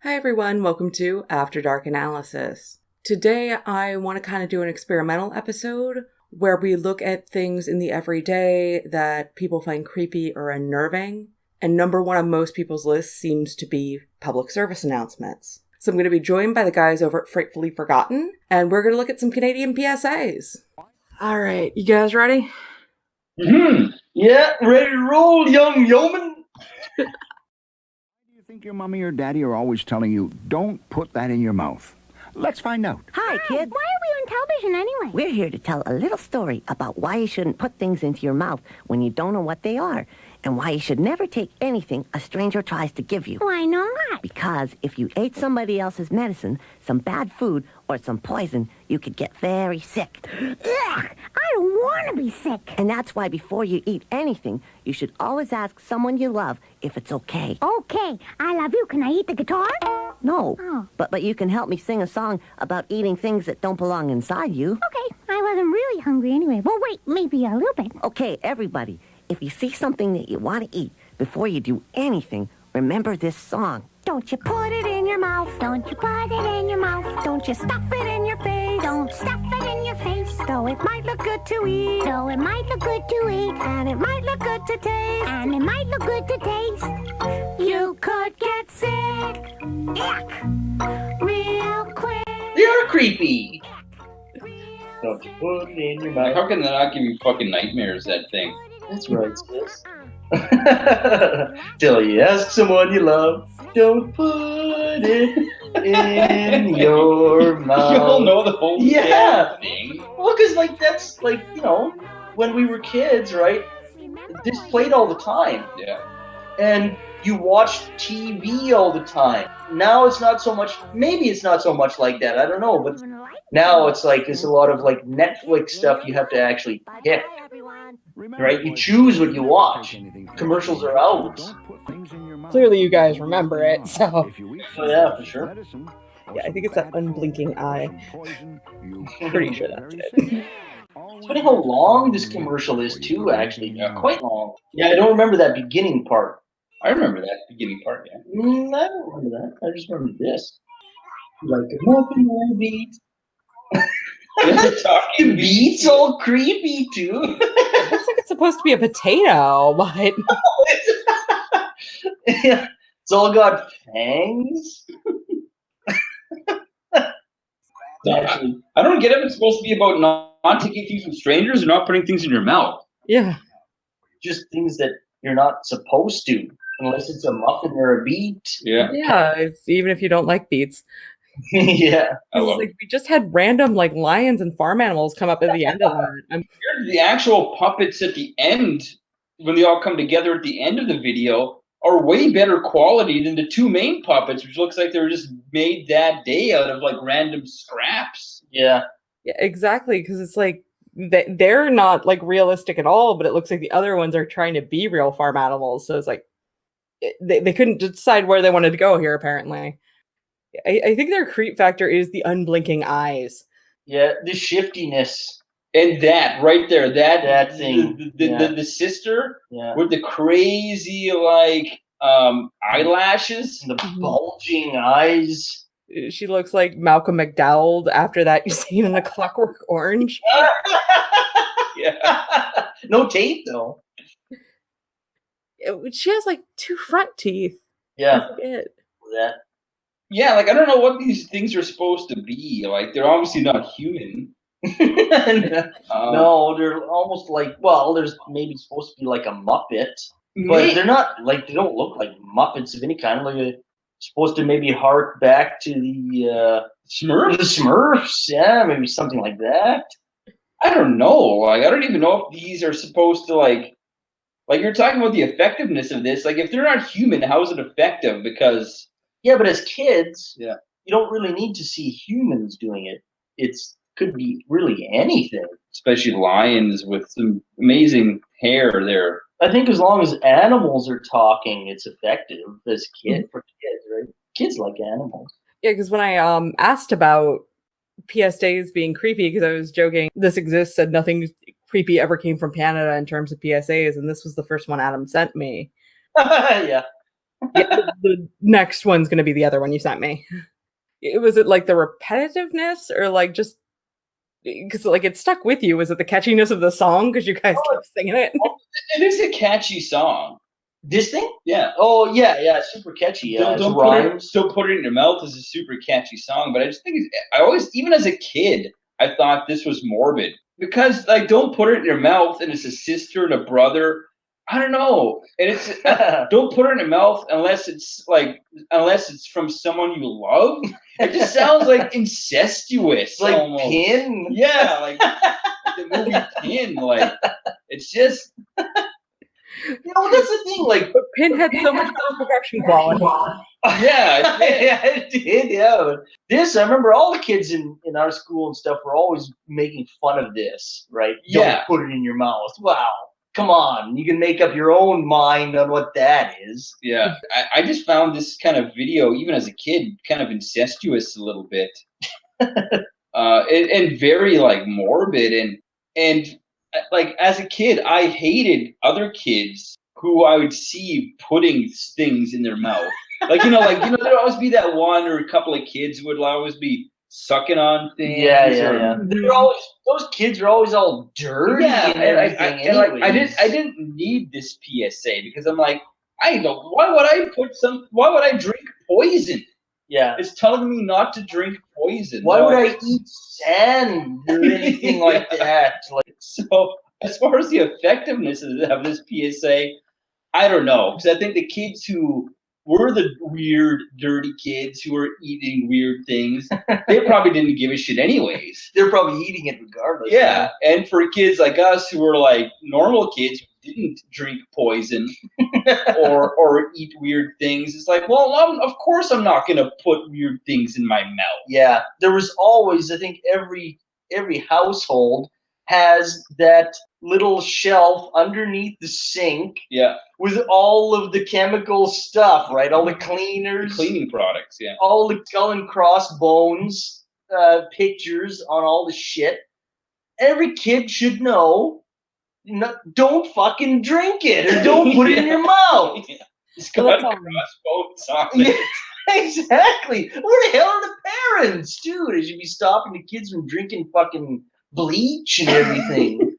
Hi everyone, welcome to After Dark Analysis. Today I want to kind of do an experimental episode where we look at things in the everyday that people find creepy or unnerving. And number one on most people's lists seems to be public service announcements. So I'm going to be joined by the guys over at Frightfully Forgotten, and we're going to look at some Canadian PSAs. All right, you guys ready? Yeah, ready to roll, young yeoman. Do you think your mommy or daddy are always telling you, don't put that in your mouth? Let's find out. Hi, kids. Why are we on television anyway? We're here to tell a little story about why you shouldn't put things into your mouth when you don't know what they are, and why you should never take anything a stranger tries to give you. Why not? Because if you ate somebody else's medicine, some bad food, or some poison, you could get very sick. Ugh, I don't want to be sick. And that's why before you eat anything, you should always ask someone you love if it's okay. Okay, I love you. Can I eat the guitar? No, Oh. but you can help me sing a song about eating things that don't belong inside you. Okay, I wasn't really hungry anyway. Well, wait, maybe a little bit. Okay, everybody, if you see something that you want to eat, before you do anything, remember this song. Don't you put it in your mouth. Don't you put it in your mouth. Don't you stuff it in your face. Don't stuff it in your face. Though it might look good to eat, Though it might look good to eat. and it might look good to taste, And it might look good to taste. you could get sick Yuck. real quick. They are creepy. Don't you put it in your mouth. How can that not give you fucking nightmares, that thing? That's right, sis. Till you ask someone you love, don't put it in your mouth. You all know the whole Yeah. damn thing. Well, because that's when we were kids, right? This played all the time, Yeah. and you watched TV all the time. Now it's not so much. Maybe it's not so much like that. I don't know, but now it's like there's a lot of like Netflix stuff you have to actually pick. Right? You choose what you watch. Commercials are out. Clearly you guys remember it, so... Oh, yeah, for sure. Yeah, I think it's that unblinking eye. Pretty sure that's it. It's funny how long this commercial is too, actually. Yeah, quite long. Yeah, I don't remember that beginning part. I remember that beginning part, yeah. I don't remember that. I just remember this. Like a muffin and beat. They're talking Beats all creepy too. It looks like it's supposed to be a potato, but... Yeah, it's all got fangs. Actually, I don't get if it's supposed to be about not taking things from strangers or not putting things in your mouth. Yeah. just things that you're not supposed to, unless it's a muffin or a beet. Yeah. Yeah, even if you don't like beets. Yeah. I It's love like we just had random like lions and farm animals come up at the end of that. The actual puppets at the end, when they all come together at the end of the video, are way better quality than the two main puppets, which looks like they were just made that day out of like random scraps. Yeah. Yeah, exactly, because it's like they're not like realistic at all, but it looks like the other ones are trying to be real farm animals. So it's like they couldn't decide where they wanted to go here, apparently. I think their creep factor is the unblinking eyes. Yeah, the shiftiness. And that right there, That thing, the sister Yeah. with the crazy like eyelashes. And the bulging eyes. She looks like Malcolm McDowell after that scene in The Clockwork Orange. Yeah. No tape though. She has like two front teeth. Yeah. That's it. That. Yeah, like I don't know what these things are supposed to be. Like they're obviously not human. No, they're almost like, well, there's maybe supposed to be like a Muppet, but they're not like, they don't look like Muppets of any kind. Like they're supposed to maybe hark back to the Smurf? the Smurfs, yeah, maybe something like that. I don't know. Like I don't even know if these are supposed to like you're talking about the effectiveness of this. Like if they're not human, how is it effective? Because Yeah, but as kids, Yeah. you don't really need to see humans doing it. It's could be really anything. especially lions with some amazing hair there. I think as long as animals are talking, it's effective as for kids, right? Kids like animals. Yeah, because when I asked about PSAs being creepy, because I was joking, this exists, said nothing creepy ever came from Canada in terms of PSAs, and this was the first one Adam sent me. Yeah. Yeah, the next one's going to be the other one you sent me. Was it like the repetitiveness or like just because like it stuck with you? Was it the catchiness of the song because you guys kept singing it? It is a catchy song. This thing? Yeah. Oh yeah, super catchy. Don't put it in your mouth is a super catchy song, but I just think I always, even as a kid, I thought this was morbid because like don't put it in your mouth and it's a sister and a brother. I don't know, and it's don't put it in your mouth unless it's from someone you love. It just sounds like incestuous, like almost. Pin. Yeah, like the movie Pin. Like it's just. That's the thing. Like, But Pin had so much production quality. Yeah, it did. Yeah, this I remember. All the kids in our school and stuff were always making fun of this, right? Yeah. Don't put it in your mouth. Wow, come on, you can make up your own mind on what that is. Yeah, I just found this kind of video, even as a kid, kind of incestuous a little bit, and very like morbid and like as a kid, I hated other kids who I would see putting things in their mouth. There'd always be that one or a couple of kids who would always be sucking on things. Yeah. Those kids are always all dirty and everything. I didn't need this PSA because I'm like, why would I drink poison? Yeah. It's telling me not to drink poison. Why would I eat sand or anything like that? So as far as the effectiveness of this PSA, I don't know, because I think the kids who were the weird, dirty kids who were eating weird things, they probably didn't give a shit anyways. They're probably eating it regardless. Yeah, and for kids like us who were like normal kids who didn't drink poison or eat weird things, it's like, well, of course I'm not going to put weird things in my mouth. Yeah, there was always, I think every household has that little shelf underneath the sink. Yeah. With all of the chemical stuff, right? All the cleaners. The cleaning products, yeah. All the skull and crossbones pictures on all the shit. Every kid should know, don't fucking drink it or don't put it in your mouth. Skull and crossbones on it. Exactly. Where the hell are the parents, dude? They should be stopping the kids from drinking fucking bleach and everything.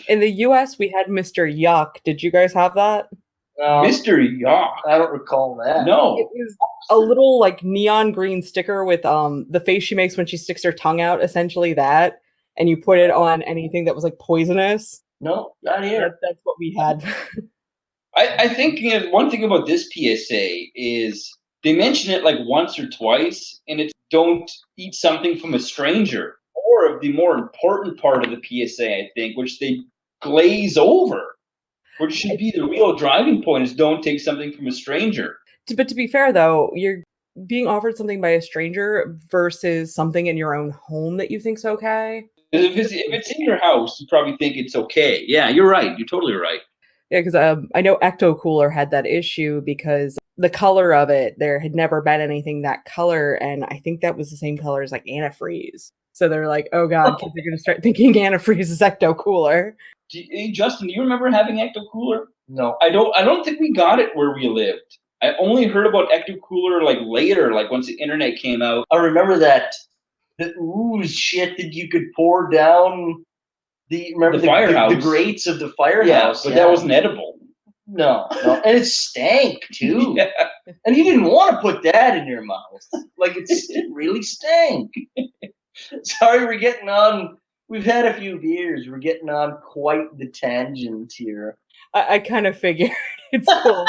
In the US, we had Mr. Yuck. Did you guys have that? Mr. Yuck. I don't recall that. No. It was a little like neon green sticker with the face she makes when she sticks her tongue out, essentially that, and you put it on anything that was like poisonous. No, not here. That's what we had. I think one thing about this PSA is they mention it like once or twice, and it's don't eat something from a stranger. Or of the more important part of the PSA, I think, which they glaze over, which should be the real driving point, is don't take something from a stranger. But to be fair, though, you're being offered something by a stranger versus something in your own home that you think's okay. If it's in your house, you probably think it's okay. Yeah, you're right. You're totally right. Yeah, because I know Ecto Cooler had that issue because the color of it, there had never been anything that color, and I think that was the same color as like antifreeze. So they're like, oh god, kids are going to start thinking antifreeze is Ecto Cooler. Hey, Justin, do you remember having Ecto Cooler? No. I don't think we got it where we lived. I only heard about Ecto Cooler like later, like once the internet came out. I remember the ooze shit that you could pour down the firehouse. The grates of the firehouse. Yeah, but that wasn't edible. No. And it stank too. Yeah. And you didn't want to put that in your mouth. Like it really stank. Sorry, we're getting on. We've had a few beers. We're getting on quite the tangent here. I kind of figured. It's cool.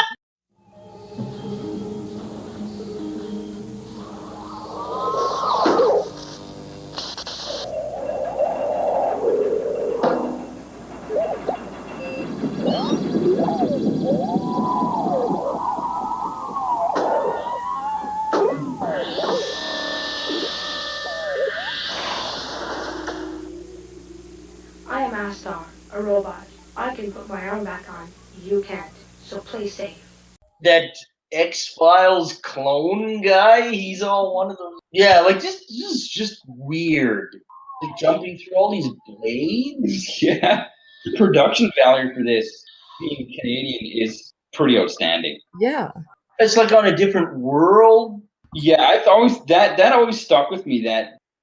I am Astar, a robot. I can put my arm back on. You can't. So play safe. That X-Files clone guy, he's all one of those. Yeah, like this is just weird. Like jumping through all these blades. Yeah. The production value for this, being Canadian, is pretty outstanding. Yeah. It's like on a different world. Yeah, I always that always stuck with me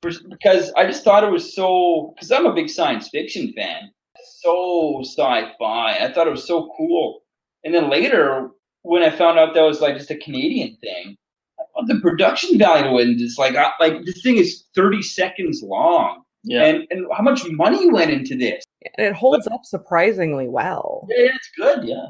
because I just thought it was so, because I'm a big science fiction fan. So sci-fi. I thought it was so cool. And then later, when I found out that was like just a Canadian thing, the production value in this, like this thing is 30 seconds long. Yeah. And how much money went into this? And it holds up surprisingly well. Yeah, it's good. Yeah.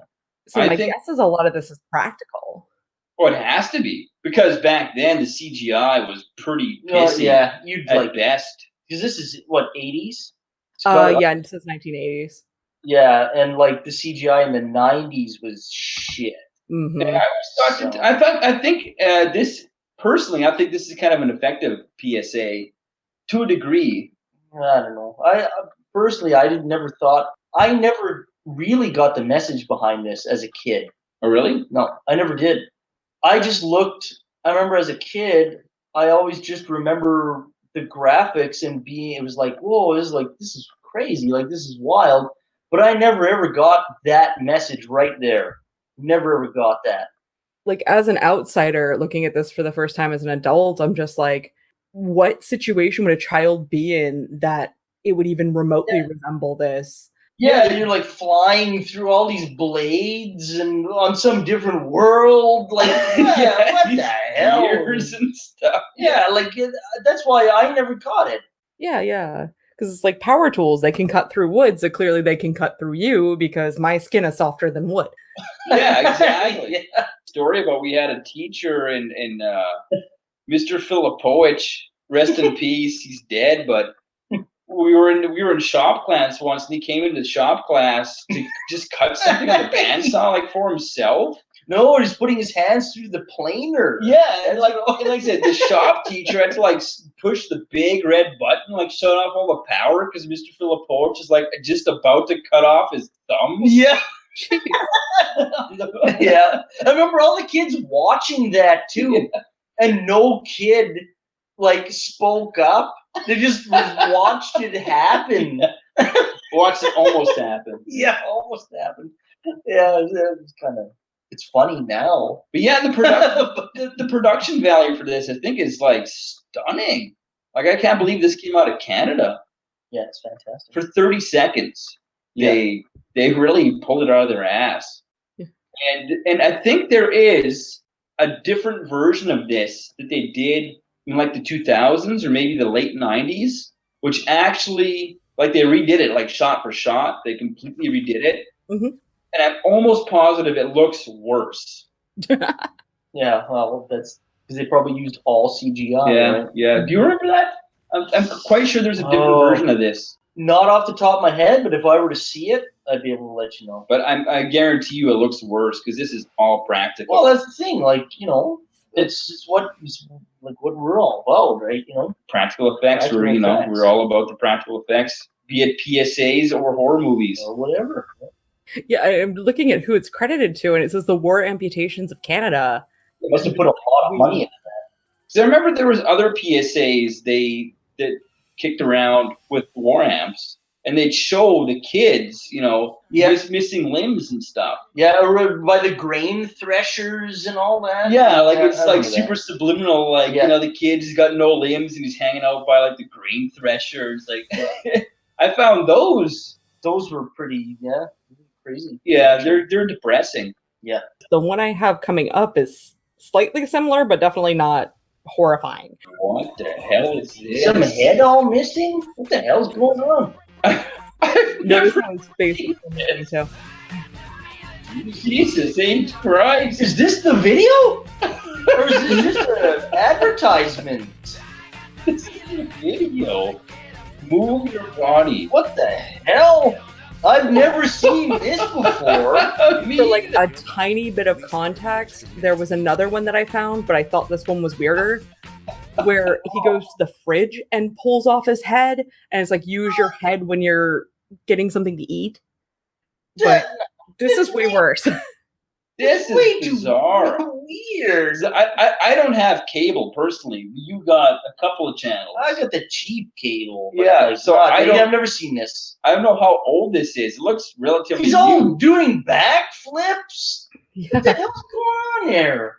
So I my think- guess is a lot of this is practical. Well, it has to be, because back then the CGI was pretty No, pissy yeah, you'd at like best. because this is what 80s. Yeah, it says 1980s. Yeah, and like the CGI in the 90s was shit. Mm-hmm. Yeah, I think this personally, I think this is kind of an effective PSA to a degree. I don't know. I personally, I never really got the message behind this as a kid. Oh, really? No, I never did. I just looked. I remember as a kid, I always just remember the graphics and it was like, whoa, this is crazy, like this is wild. But I never ever got that message right there. Never ever got that. Like, as an outsider looking at this for the first time as an adult, I'm just like, what situation would a child be in that it would even remotely resemble this? Yeah, you're like flying through all these blades and on some different world. Like, yeah, what the hell? Gears and stuff. Yeah, like that's why I never caught it. Yeah. Because it's like power tools. They can cut through wood, so clearly they can cut through you because my skin is softer than wood. Yeah, exactly. Yeah. Story about we had a teacher in Mr. Filipovich, rest in peace. He's dead, but we were in shop class once, and he came into the shop class to just cut something on the bandsaw, like for himself. No, he's putting his hands through the planer. Yeah, and like I said, the shop teacher had to like push the big red button, like shut off all the power, because Mr. Filipovich is like just about to cut off his thumbs. Yeah. Yeah. I remember all the kids watching that too, and no kid like spoke up. They just watched it happen. Watched it almost happen. Yeah, almost happened. Yeah, it's kind of. It's funny now. But yeah, the production value for this, I think, is like stunning. Like, I can't believe this came out of Canada. Yeah, it's fantastic. For 30 seconds, they really pulled it out of their ass. Yeah. And I think there is a different version of this that they did in like the 2000s or maybe the late 90s, which actually, like, they redid it like shot for shot. They completely redid it. Mm-hmm. And I'm almost positive it looks worse. Yeah, well, that's because they probably used all CGI. Right? Yeah. Do you remember that? I'm quite sure there's a different version of this. Not off the top of my head, but if I were to see it, I'd be able to let you know. But I guarantee you it looks worse because this is all practical. Well, that's the thing. Like, it's what we're all about, right? Practical effects. We're all about the practical effects, be it PSAs or horror movies or whatever. Yeah, I'm looking at who it's credited to, and it says the War Amputations of Canada. They must have put a lot of money into that. So I remember there was other PSAs that kicked around with war amps, and they'd show the kids, missing limbs and stuff. Yeah, or by the grain threshers and all that. Yeah, like it's like super subliminal. Like the kid's got no limbs and he's hanging out by like the grain threshers. Like I found those. Those were pretty crazy. Yeah, they're depressing. Yeah. The one I have coming up is slightly similar, but definitely not horrifying. What the hell is this? Some head all missing? What the hell's going on? No, this one's based so. Jesus H. Christ. Is this the video? Or is this just an advertisement? This is a video. Move your body. What the hell? I've never seen this before. For like a tiny bit of context, there was another one that I found, but I thought this one was weirder, where he goes to the fridge and pulls off his head, and it's like, use your head when you're getting something to eat. But this is way worse. This is bizarre. Weird. I don't have cable personally. You got a couple of channels. I got the cheap cable. Yeah, so I've never seen this. I don't know how old this is. It looks relatively He's new. all doing backflips. What the hell's going on here?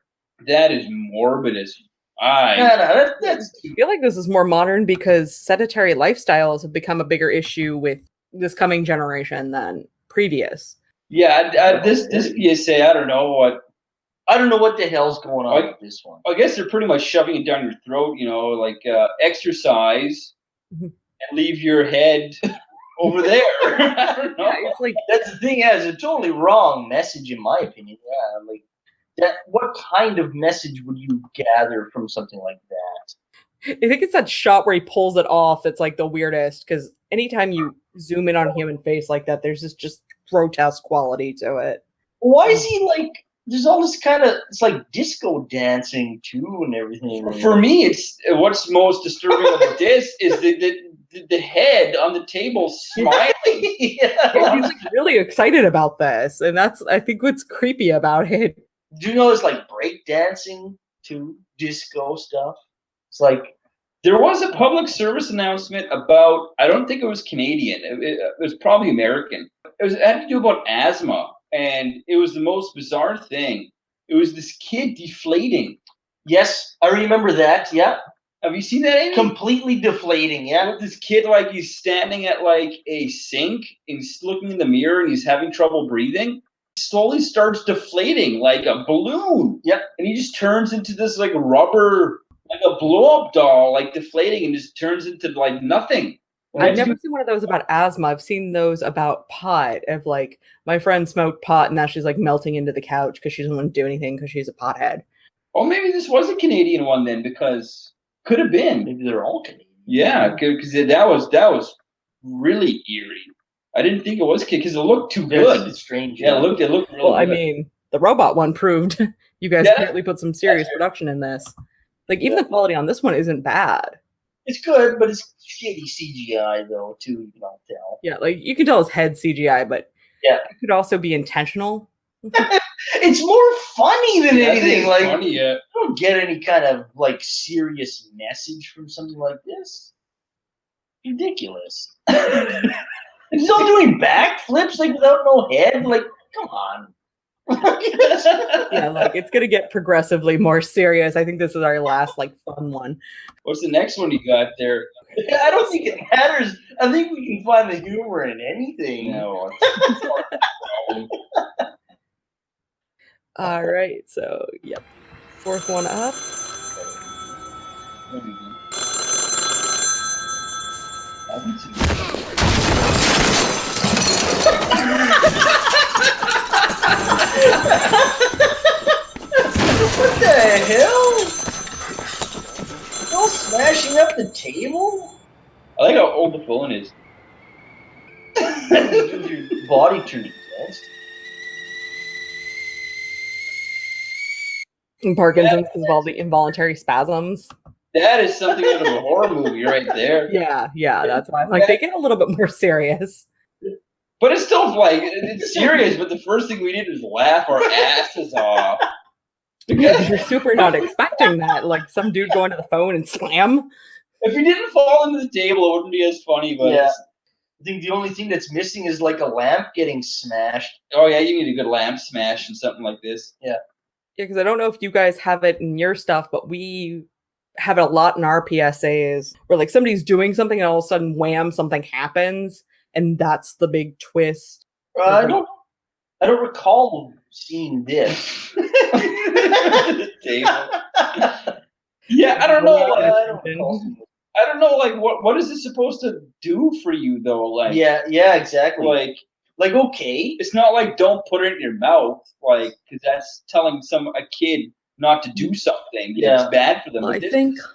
That is morbid as I. No, that's I feel like this is more modern because sedentary lifestyles have become a bigger issue with this coming generation than previous. Yeah, this PSA, I don't know what the hell's going on with this one. I guess they're pretty much shoving it down your throat, like exercise Mhm. and leave your head over there. I don't know. Yeah, it's like That's the thing. It's a totally wrong message, in my opinion. Yeah, like that. What kind of message would you gather from something like that? I think it's that shot where he pulls it off that's like the weirdest because anytime you zoom in on a human face like that, there's this just grotesque quality to it. Why is he like? There's all this kind of. It's like disco dancing too, and everything. For me, it's what's most disturbing about this is the head on the table smiling. Yeah, he's like really excited about this, and that's I think what's creepy about it. Do you know it's like break dancing too, disco stuff? It's like There was a public service announcement about, I don't think it was Canadian, it was probably American. It had to do about asthma, and it was the most bizarre thing. It was this kid deflating. yes, I remember that. Yeah, Have you seen that, Amy? completely deflating. Yeah, With this kid, like he's standing at like a sink and he's looking in the mirror and he's having trouble breathing. He slowly starts deflating like a balloon. Yep. And he just turns into this like rubber, like a blow-up doll, like deflating and just turns into like nothing. I've never seen one of those about asthma. I've seen those about pot. Of like my friend smoked pot and now she's like melting into the couch because she doesn't want to do anything because she's a pothead. Oh, maybe this was a Canadian one then, because could have been. maybe they're all Canadian. Yeah, because that was really eerie. I didn't think it was because it looked too good. It's strange. Yeah, it looked really Well, I good. mean, the robot one proved you guys Yeah, apparently put some serious production in this. Like even the quality on this one isn't bad. It's good, but it's shitty CGI though too. You can tell. Yeah, like you can tell his head CGI, but Yeah. it could also be intentional. It's more funny than That anything. is Like funny, yeah. I don't get any kind of like serious message from something like this. Ridiculous. He's all doing backflips like without no head. Like, come on. Yeah, like it's gonna get progressively more serious. I think this is our last like fun one. What's the next one you got there? I don't think it matters. I think we can find the humor in anything. No. All right, so yep, fourth one up. What the hell? Y'all smashing up the table? I like how old the phone is. Your body turned against. And Parkinson's because of all the involuntary spasms. That is something out of a horror movie right there. Yeah, that's why I'm like they get a little bit more serious. But it's still like it's serious. But the first thing we did is laugh our asses off. Because you're super not expecting that. Like some dude going to the phone and slam. If he didn't fall into the table, it wouldn't be as funny. But Yeah. I think the only thing that's missing is like a lamp getting smashed. oh yeah, you need a good lamp smash and something like this. Yeah, because I don't know if you guys have it in your stuff, but we have it a lot in our PSAs where like somebody's doing something and all of a sudden, wham, something happens, and that's the big twist. I don't recall seeing this. Table. Yeah, I don't know. I I don't know. Like, what is this supposed to do for you though? Like, yeah, exactly. like okay. it's not like don't put it in your mouth, like, because that's telling a kid not to do something. Yeah. It's bad for them. Well, But I this think, is,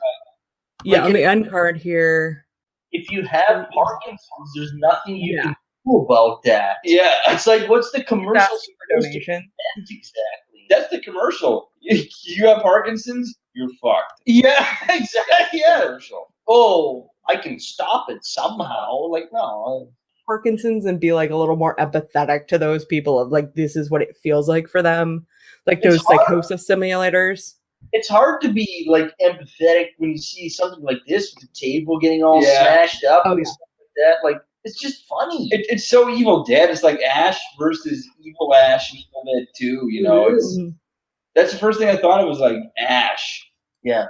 yeah, on the end card here. If you have Parkinson's, there's nothing you can do about that. yeah, It's like, what's the commercial That's for supposed to donation. mean exactly? that's the commercial. You have Parkinson's, you're fucked. Yeah, exactly. Yeah. Commercial. Oh, I can stop it somehow. Like, no. Parkinson's and be like a little more empathetic to those people of like this is what it feels like for them, like It's those hard. psychosis simulators. It's hard to be like empathetic when you see something like this with the table getting all Yeah. smashed up Oh, and yeah. stuff like that. Like, It's just funny. It's so Evil Dead. It's like Ash versus Evil Ash and Evil Dead 2, you know. That's the first thing I thought of was like Ash. Yeah.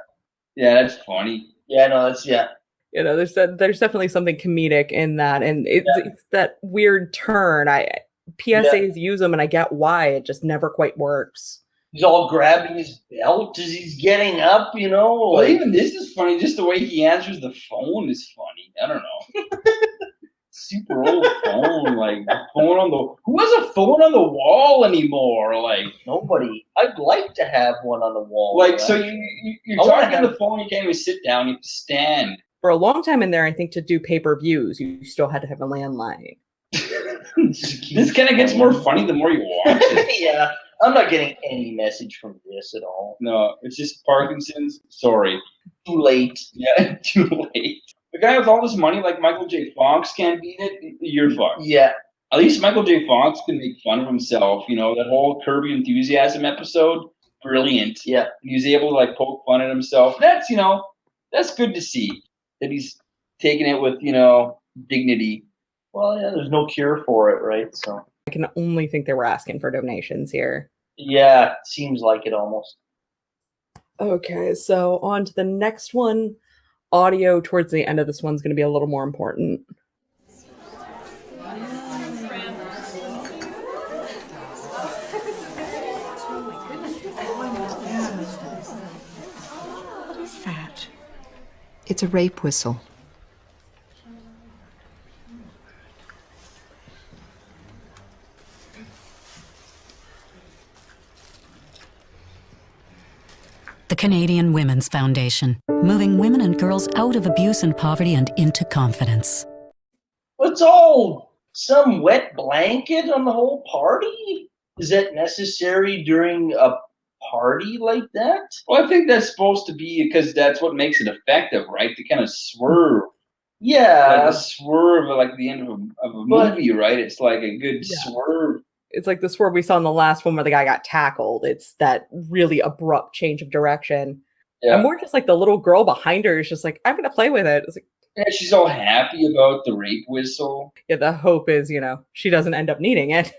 Yeah, that's funny. Yeah, no, that's You know, there's definitely something comedic in that, and it's that weird turn. PSAs use them, and I get why. It just never quite works. He's all grabbing his belt as he's getting up, you know. Well, even this is funny. Just the way he answers the phone is funny. I don't know. Super old phone, like phone on the. Who has a phone on the wall anymore? Like nobody. I'd like to have one on the wall. Like so, you're talking on the phone. You can't even sit down. You have to stand. For a long time in there, I think to do pay-per-views, you still had to have a landline. This kind of gets more funny the more you watch it. Yeah. I'm not getting any message from this at all. No, it's just Parkinson's. Sorry. Too late. Yeah, too late. The guy with all this money, like Michael J. Fox, can't beat it. You're fucked. Yeah. At least Michael J. Fox can make fun of himself. You know, that whole Curb Your Enthusiasm episode, brilliant. Yeah. He was able to, like, poke fun at himself. That's, you know, that's good to see. That he's taking it with, you know, dignity. Well, yeah, there's no cure for it, right? So I can only think they were asking for donations here. Yeah, seems like it almost. Okay, so on to the next one. Audio towards the end of this one's going to be a little more important. What is that? It's a rape whistle. The Canadian Women's Foundation, moving women and girls out of abuse and poverty and into confidence. It's all some wet blanket on the whole party? Is that necessary during a party like that? Well, I think that's supposed to be because that's what makes it effective, right? To kind of swerve. Yeah. Like a swerve, like the end of a movie, right? It's like a good swerve. It's like the swerve we saw in the last one where the guy got tackled. It's that really abrupt change of direction. Yeah. And more just like the little girl behind her is just like, I'm going to play with it. It's like, yeah, she's all happy about the rape whistle. Yeah, the hope is, you know, she doesn't end up needing it.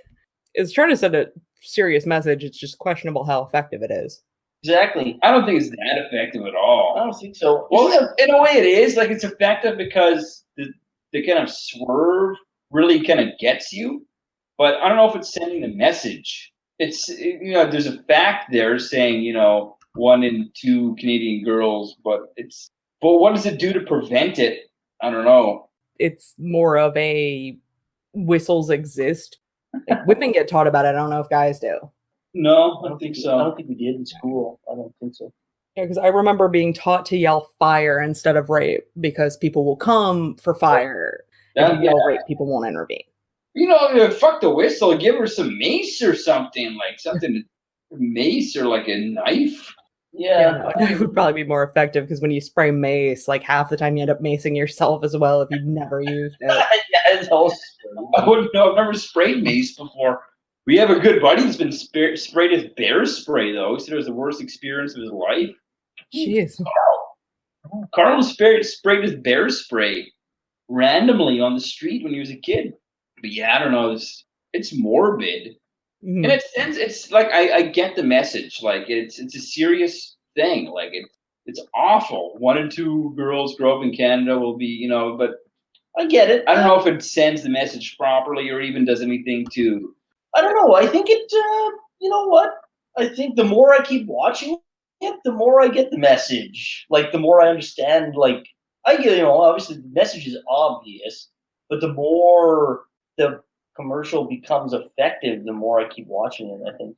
It's trying to send a serious message. It's just questionable how effective it is. Exactly. I don't think it's that effective at all. I don't think so. Well, in a way it is. Like, it's effective because the kind of swerve really kind of gets you. But I don't know if it's sending the message. You know, there's a fact there saying, you know, 1 in 2 Canadian girls, but what does it do to prevent it? I don't know. It's more of a whistles exist. Like, women get taught about it. I don't know if guys do. No, I don't think so. I don't think we did in school. I don't think so. Yeah, because I remember being taught to yell fire instead of rape because people will come for fire. If you yell rape, people won't intervene. You know, fuck the whistle. Give her some mace or something, mace or like a knife. Yeah, it would probably be more effective because when you spray mace, like half the time you end up macing yourself as well if you've never used it. Yeah, it's all I wouldn't know. I've never sprayed mace before. We have a good buddy who's been sprayed with bear spray, though. He said it was the worst experience of his life. Jeez. Carl sprayed with bear spray randomly on the street when he was a kid. But yeah, I don't know. It's morbid. Mm-hmm. And it's like I get the message. Like it's a serious thing. Like it's awful. 1 in 2 girls grow up in Canada will be, you know, but I get it. I don't know if it sends the message properly or even does anything to. I don't know. I think it. You know what? I think the more I keep watching it, the more I get the message. Like the more I understand. Like I get, you know, obviously the message is obvious, but the more the commercial becomes effective, the more I keep watching it, I think.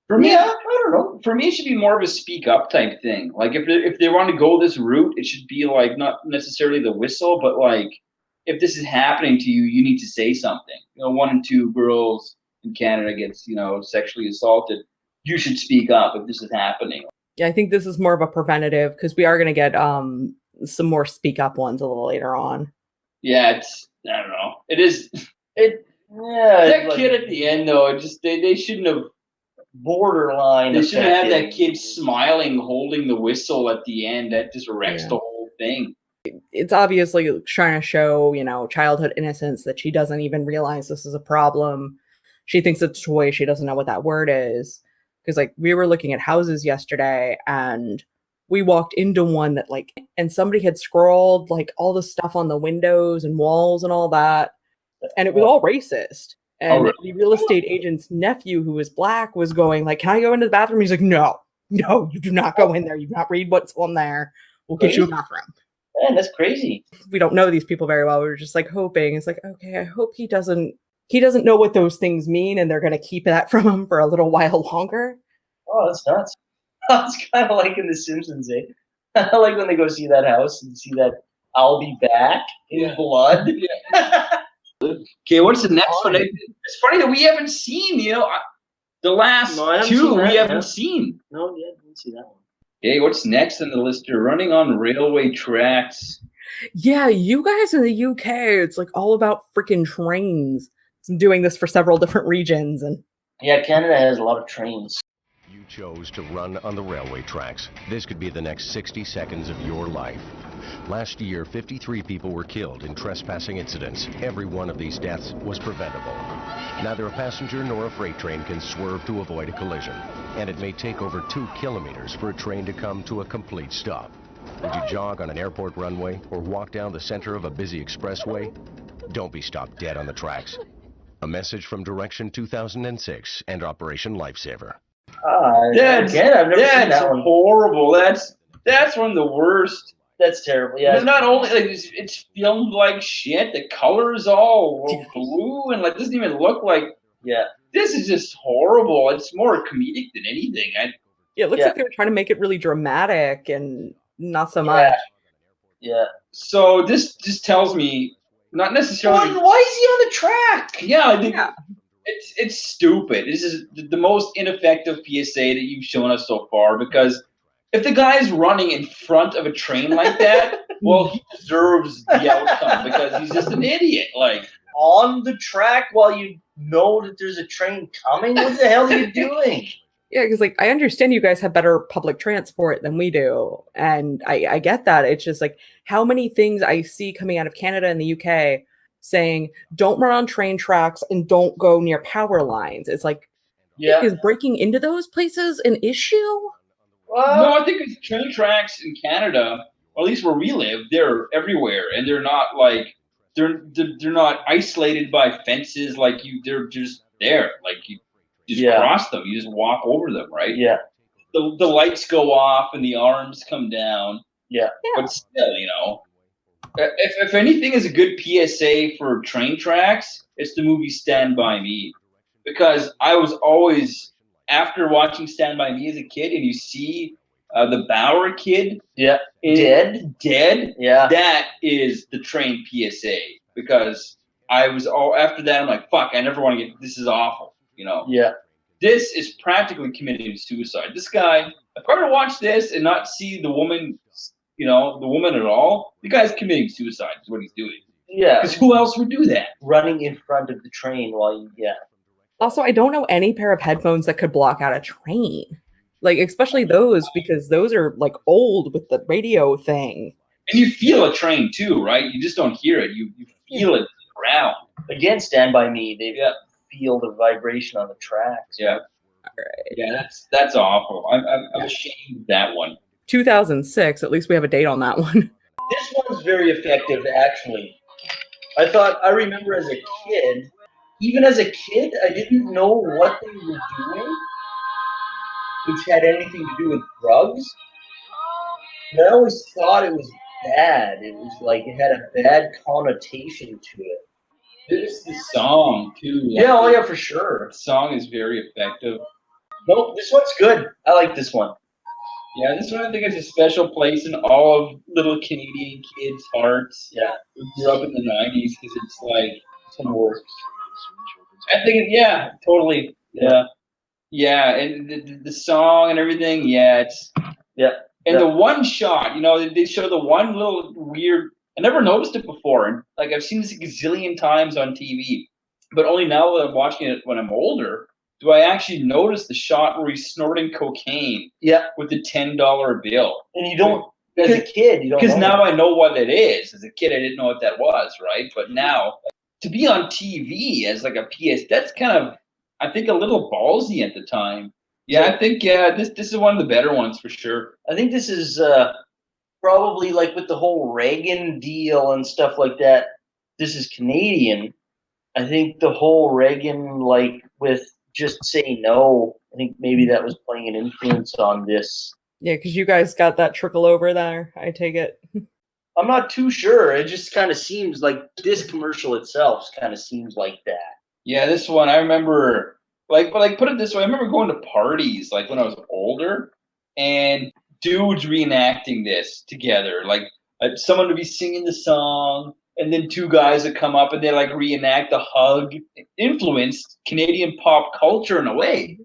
For me, I don't know. For me, it should be more of a speak up type thing. Like if they want to go this route, it should be like not necessarily the whistle, but like if this is happening to you, you need to say something. You know, 1 in 2 girls in Canada gets, you know, sexually assaulted. You should speak up if this is happening. Yeah, I think this is more of a preventative because we are going to get some more speak up ones a little later on. Yeah, I don't know. It is. Yeah, that kid at the end though, they shouldn't have borderline. They shouldn't have had that kid smiling, holding the whistle at the end. That just wrecks the whole thing. It's obviously trying to show, you know, childhood innocence, that she doesn't even realize this is a problem. She thinks it's a toy. She doesn't know what that word is. Because, like, we were looking at houses yesterday, and we walked into one that, like, and somebody had scrawled, like, all the stuff on the windows and walls and all that. And it was all racist. And the real estate agent's nephew, who was black, was going, like, can I go into the bathroom? He's like, no, you do not go in there. You do not read what's on there. We'll get you a bathroom. Man, that's crazy. We don't know these people very well. We were just like hoping. It's like, okay, I hope he doesn't know what those things mean, and they're going to keep that from him for a little while longer. Oh, that's nuts. It's kind of like in The Simpsons, eh? I like when they go see that house and see that "I'll be back" in blood. Okay, what's the next one? It's funny that we haven't seen, you know, the last two we haven't seen. No, yeah, didn't see that one. Okay, what's next on the list? You're running on railway tracks. Yeah, you guys in the UK, it's like all about freaking trains. I'm doing this for several different regions, and yeah, Canada has a lot of trains. You chose to run on the railway tracks. This could be the next 60 seconds of your life. Last year, 53 people were killed in trespassing incidents. Every one of these deaths was preventable. Neither a passenger nor a freight train can swerve to avoid a collision, and it may take over 2 kilometers for a train to come to a complete stop. Would you jog on an airport runway or walk down the center of a busy expressway? Don't be stopped dead on the tracks. A message from Direction 2006 and Operation Lifesaver. I've never seen that one. Horrible. That's one of the worst. That's terrible. Yeah. It's not only like it's filmed like shit. The color is all blue and like doesn't even look like. Yeah. This is just horrible. It's more comedic than anything. It looks like they were trying to make it really dramatic and not so much. Yeah. So this just tells me not necessarily. Why is he on the track? Yeah, I think it's stupid. This is the most ineffective PSA that you've shown us so far, because if the guy's running in front of a train like that, well, he deserves the outcome because he's just an idiot. Like, on the track while you know that there's a train coming? What the hell are you doing? Yeah, because like I understand you guys have better public transport than we do, and I get that. It's just like how many things I see coming out of Canada and the UK saying don't run on train tracks and don't go near power lines. It's like, is breaking into those places an issue? No, I think it's train tracks in Canada, or at least where we live, they're everywhere, and they're not like they're not isolated by fences. Like they're just there. Like you just cross them, you just walk over them, right? Yeah. The lights go off and the arms come down. Yeah. But still, you know, if anything is a good PSA for train tracks, it's the movie Stand By Me, because I was always, after watching Stand By Me as a kid, and you see the Bauer kid, dead, yeah, that is the train PSA, because I was after that I'm like, fuck, I never want to get, this is awful, you know. Yeah, this is practically committing suicide. This guy, if I were to watch this and not see the woman, you know, the woman at all, the guy's committing suicide is what he's doing. Yeah, because who else would do that? Running in front of the train while you, Also, I don't know any pair of headphones that could block out a train. Like, especially those, because those are, like, old with the radio thing. And you feel a train, too, right? You just don't hear it. You feel it in the ground. Again, Stand By Me, they feel the vibration on the tracks. Yeah. All right. Yeah, that's awful. I'm ashamed of that one. 2006, at least we have a date on that one. This one's very effective, actually. I remember as a kid, even as a kid, I didn't know what they were doing, which had anything to do with drugs. But I always thought it was bad. It was like it had a bad connotation to it. There's the song, too. Like, for sure. The song is very effective. Nope, this one's good. I like this one. Yeah, this one I think has a special place in all of little Canadian kids' hearts. Yeah. Who grew up in the 90s, because it's like some work. I think, totally. Yeah. Yeah, and the song and everything, it's... Yeah. And the one shot, you know, they show the one little weird... I never noticed it before. And, like, I've seen this a gazillion times on TV. But only now that I'm watching it when I'm older, do I actually notice the shot where he's snorting cocaine with the $10 bill. And you don't As a kid, you don't know. Because now I know what it is. As a kid, I didn't know what that was, right? But now, to be on TV as like a PS, that's kind of, I think, a little ballsy at the time. Yeah, I think this is one of the better ones for sure. I think this is probably like with the whole Reagan deal and stuff like that. This is Canadian. I think the whole Reagan, like with just say no, I think maybe that was playing an influence on this. Yeah, because you guys got that trickle over there, I take it. I'm not too sure. It just kind of seems like this commercial itself kind of seems like that. Yeah, this one I remember. Like put it this way, I remember going to parties like when I was older, and dudes reenacting this together. Like someone would be singing the song, and then two guys would come up and they like reenact the hug. It influenced Canadian pop culture in a way,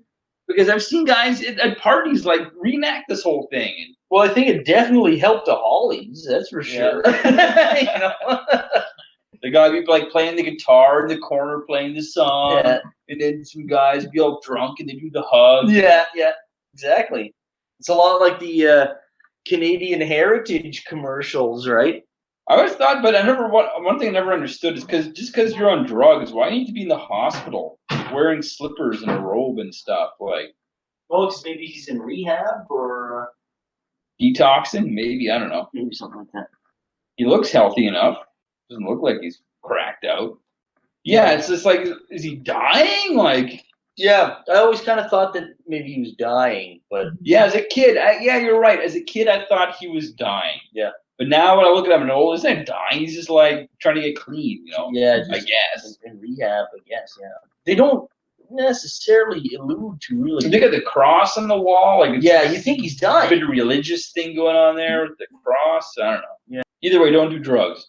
because I've seen guys at parties like reenact this whole thing. Well, I think it definitely helped the Hollies. That's for sure. You know? The guy would be like playing the guitar in the corner, playing the song, and then some guys be all drunk and they do the hug. Yeah, exactly. It's a lot like the Canadian Heritage commercials, right? I always thought, but one thing I never understood is because you're on drugs, why do you need to be in the hospital wearing slippers and a robe and stuff? Like, well, because maybe he's in rehab or detoxing, maybe, I don't know. Maybe something like that. He looks healthy enough. Doesn't look like he's cracked out. Yeah, it's just like, is he dying? Like, yeah, I always kind of thought that maybe he was dying, but yeah, as a kid, you're right. As a kid, I thought he was dying. Yeah, but now when I look at him and old, he's not dying. He's just like trying to get clean, you know. Yeah, I guess in rehab. I guess, yeah. They don't necessarily allude to really. They got the cross on the wall. Like, yeah, you think he's dying. A bit of religious thing going on there with the cross. I don't know. Yeah. Either way, don't do drugs.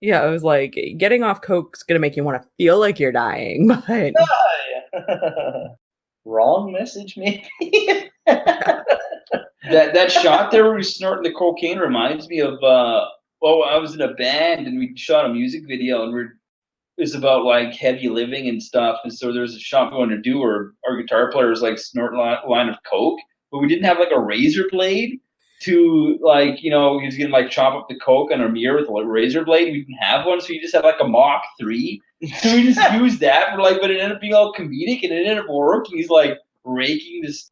Yeah, I was like, getting off coke's gonna make you want to feel like you're dying, but wrong message, maybe. that shot there where he's snorting the cocaine reminds me of I was in a band and we shot a music video and it was about like heavy living and stuff, and so there's a shot we wanted to do where our guitar player was like snorting a line of coke, but we didn't have like a razor blade to, like, you know, he was gonna like chop up the coke on our mirror with a razor blade. We didn't have one, so we just had like a Mach 3. So we just used that for like, but it ended up being all comedic and it ended up working. He's like raking this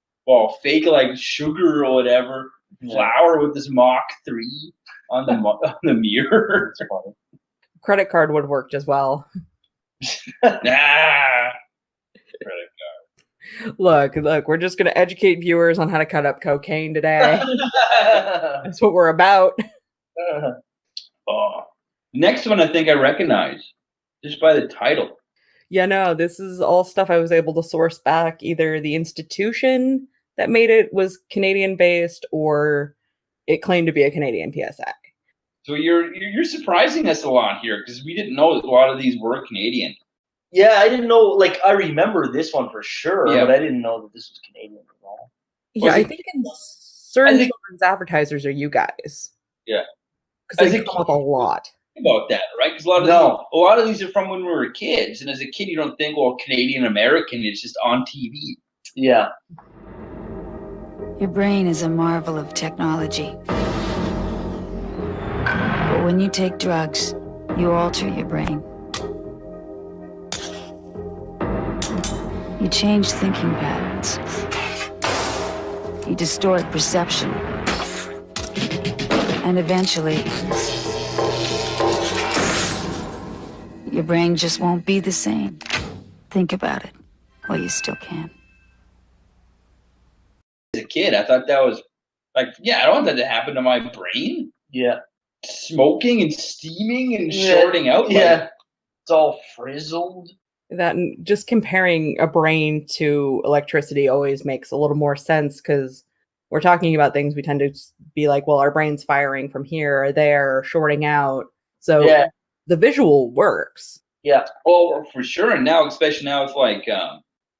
fake like sugar or whatever flour with this Mach 3 on the mirror. credit card would have worked as well. Credit card. Look, we're just going to educate viewers on how to cut up cocaine today. That's what we're about. Next one I think I recognize just by the title. Yeah, no, this is all stuff I was able to source back. Either the institution that made it was Canadian-based or it claimed to be a Canadian PSA. So you're surprising us a lot here because we didn't know that a lot of these were Canadian. Yeah, I didn't know. Like, I remember this one for sure, but I didn't know that this was Canadian at all. Yeah, I think in certain children's advertisers are you guys. Yeah, because they come up a lot about that, right? Because a lot of these are from when we were kids, and as a kid, you don't think, well, Canadian American, it's just on TV. Yeah. Your brain is a marvel of technology. But when you take drugs, you alter your brain. You change thinking patterns. You distort perception. And eventually, your brain just won't be the same. Think about it while you still can. As a kid, I thought that was like, yeah, I don't want that to happen to my brain. Yeah. Smoking and steaming and shorting out. Yeah. It's all frizzled. That just comparing a brain to electricity always makes a little more sense because we're talking about things we tend to be like, well, our brain's firing from here or there, or shorting out. So the visual works. Yeah. Oh, for sure. And now, especially now, it's like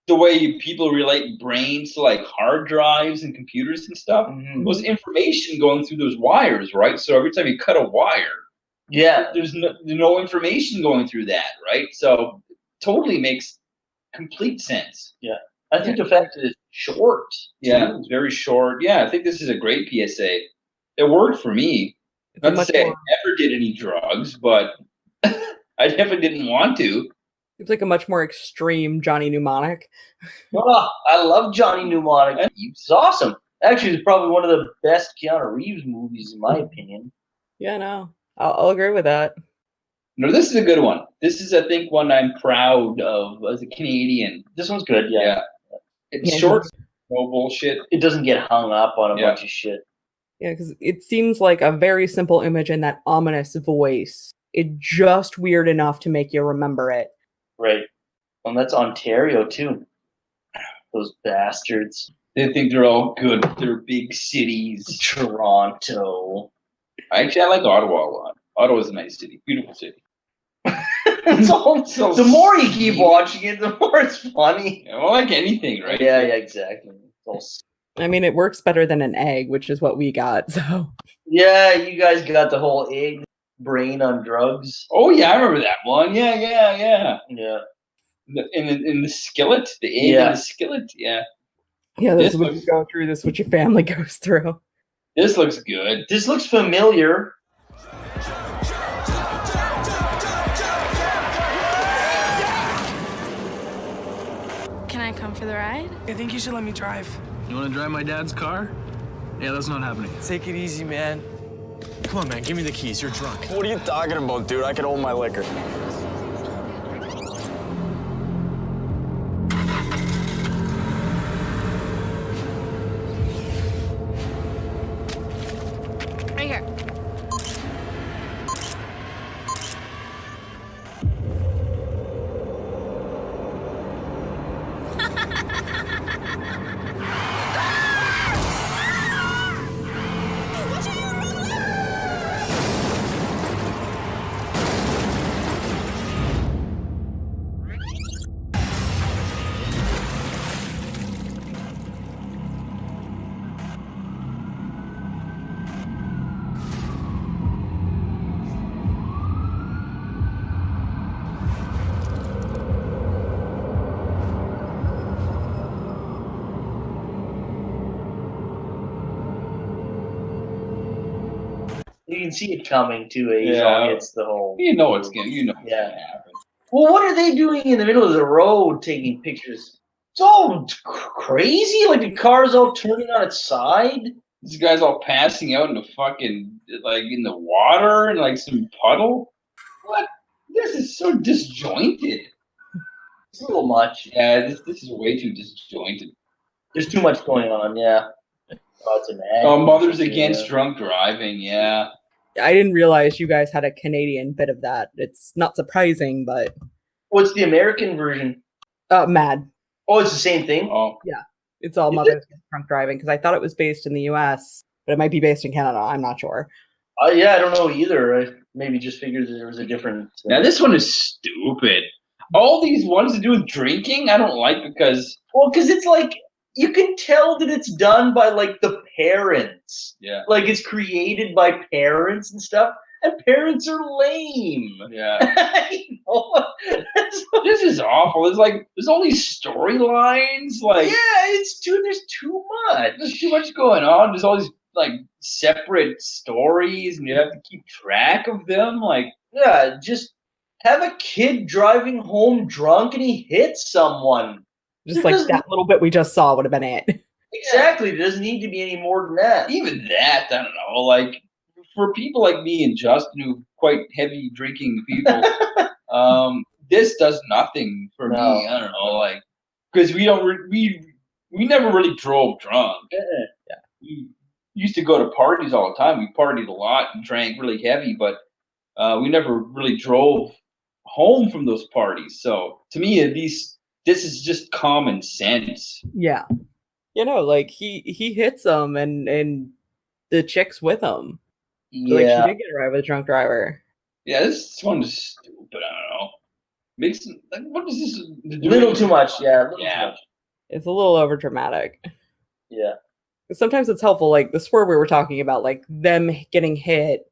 the way people relate brains to like hard drives and computers and stuff. Mm-hmm. There's information going through those wires, right? So every time you cut a wire, there's no information going through that, right? So totally makes complete sense. Yeah. I think the fact that it's short. Yeah, it's very short. Yeah, I think this is a great PSA. It worked for me. It's Not to say I never did any drugs, but I definitely didn't want to. It's like a much more extreme Johnny Mnemonic. Oh, I love Johnny Mnemonic. It's awesome. Actually, it's probably one of the best Keanu Reeves movies, in my opinion. Yeah, no. I'll agree with that. No, this is a good one. This is, I think, one I'm proud of as a Canadian. This one's good, yeah. It's short, no bullshit. It doesn't get hung up on a bunch of shit. Yeah, because it seems like a very simple image and that ominous voice. It's just weird enough to make you remember it. Right. And that's Ontario, too. Those bastards. They think they're all good with their big cities. Toronto. Actually, I like Ottawa a lot. Ottawa's a nice city. Beautiful city. The more you keep watching it, the more it's funny. Well, like anything, right? Yeah, exactly. I mean, it works better than an egg, which is what we got, so. Yeah, you guys got the whole egg brain on drugs. Oh, yeah, I remember that one. Yeah. Yeah. In the skillet? The egg in the skillet? Yeah. Yeah, this is what you go through. This is what your family goes through. This looks good. This looks familiar. Can I come for the ride? I think you should let me drive. You want to drive my dad's car? Yeah, that's not happening. Take it easy, man. Come on, man, give me the keys. You're drunk. What are you talking about, dude? I can hold my liquor. Right here. You can see it coming too. It's the whole. You know it's gonna. Gonna happen. Well, what are they doing in the middle of the road taking pictures? It's all crazy. Like the car's all turning on its side. This guy's all passing out in the fucking in the water and like some puddle. What? This is so disjointed. It's a little much. Yeah, this is way too disjointed. There's too much going on. Yeah. Oh, it's an ad. Mothers Against Drunk Driving. Yeah. I didn't realize you guys had a Canadian bit of that. It's not surprising, but. What's the American version? Mad. Oh, it's the same thing? Oh. Yeah. It's all Mothers Against Drunk Driving because I thought it was based in the US, but it might be based in Canada. I'm not sure. Yeah, I don't know either. I maybe just figured that there was a different. Now, this one is stupid. All these ones to do with drinking, I don't like because. Well, because it's like. You can tell that it's done by like the parents. Yeah. Like it's created by parents and stuff. And parents are lame. Yeah. This is awful. There's all these storylines. There's too much. There's too much going on. There's all these separate stories and you have to keep track of them. Just have a kid driving home drunk and he hits someone. Just that little bit we just saw would have been it. Exactly. There doesn't need to be any more than that. Even that, I don't know. For people like me and Justin, who quite heavy drinking people, this does nothing for me. I don't know, because we never really drove drunk. Yeah. We used to go to parties all the time. We partied a lot and drank really heavy, but we never really drove home from those parties. So to me, at least. This is just common sense. Yeah. He hits them and the chick's with him. Yeah. She did get a ride with a drunk driver. Yeah, this one is stupid. I don't know. Makes what is this? Little too much. Yeah. Too much. It's a little over dramatic. Yeah. Sometimes it's helpful. Like the swerve we were talking about, them getting hit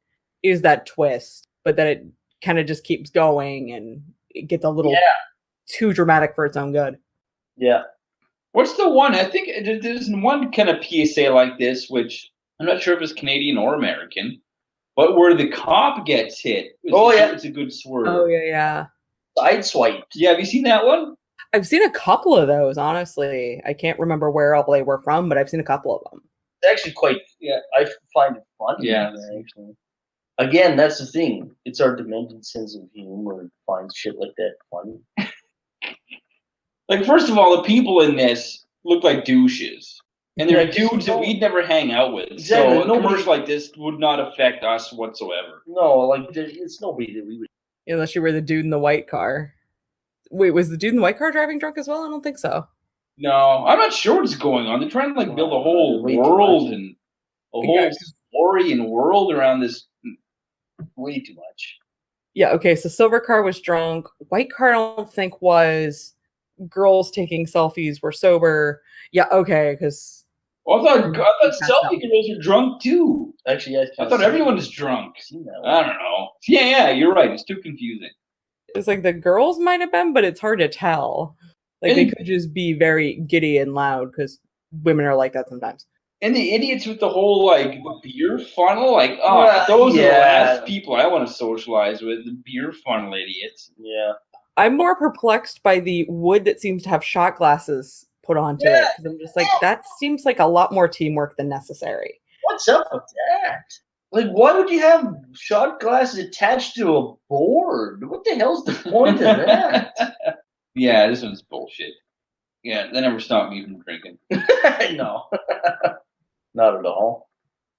is that twist, but then it kind of just keeps going and it gets a little. Too dramatic for its own good. Yeah. What's the one? I think there's one kind of PSA like this, which I'm not sure if it's Canadian or American, but where the cop gets hit. It's a good swerve. Oh, yeah. Side swipe. Yeah, have you seen that one? I've seen a couple of those, honestly. I can't remember where all they were from, but I've seen a couple of them. It's actually quite, I find it funny. Yeah. Actually. Again, that's the thing. It's our demented sense of humor to find shit like that funny. Like, first of all, the people in this look like douches. And they're dudes that we'd never hang out with. Exactly. So a commercial like this would not affect us whatsoever. No, like, it's nobody that we would... Unless you were the dude in the white car. Wait, was the dude in the white car driving drunk as well? I don't think so. No, I'm not sure what's going on. They're trying to, like, build a whole world and a whole story and world around this. Way too much. Yeah, okay, so silver car was drunk. White car, I don't think was. Girls taking selfies were sober. Yeah, okay, because... Well, I thought selfie girls were drunk, too. Actually, I thought everyone was drunk. I don't know. Yeah, you're right. It's too confusing. It's like the girls might have been, but it's hard to tell. Like, they could just be very giddy and loud, because women are like that sometimes. And the idiots with the whole, like, beer funnel, like, those are the last people I want to socialize with, the beer funnel idiots. Yeah. I'm more perplexed by the wood that seems to have shot glasses put onto it. Because I'm just like, that seems like a lot more teamwork than necessary. What's up with that? Like, why would you have shot glasses attached to a board? What the hell's the point of that? Yeah, this one's bullshit. Yeah, that never stopped me from drinking. No. Not at all.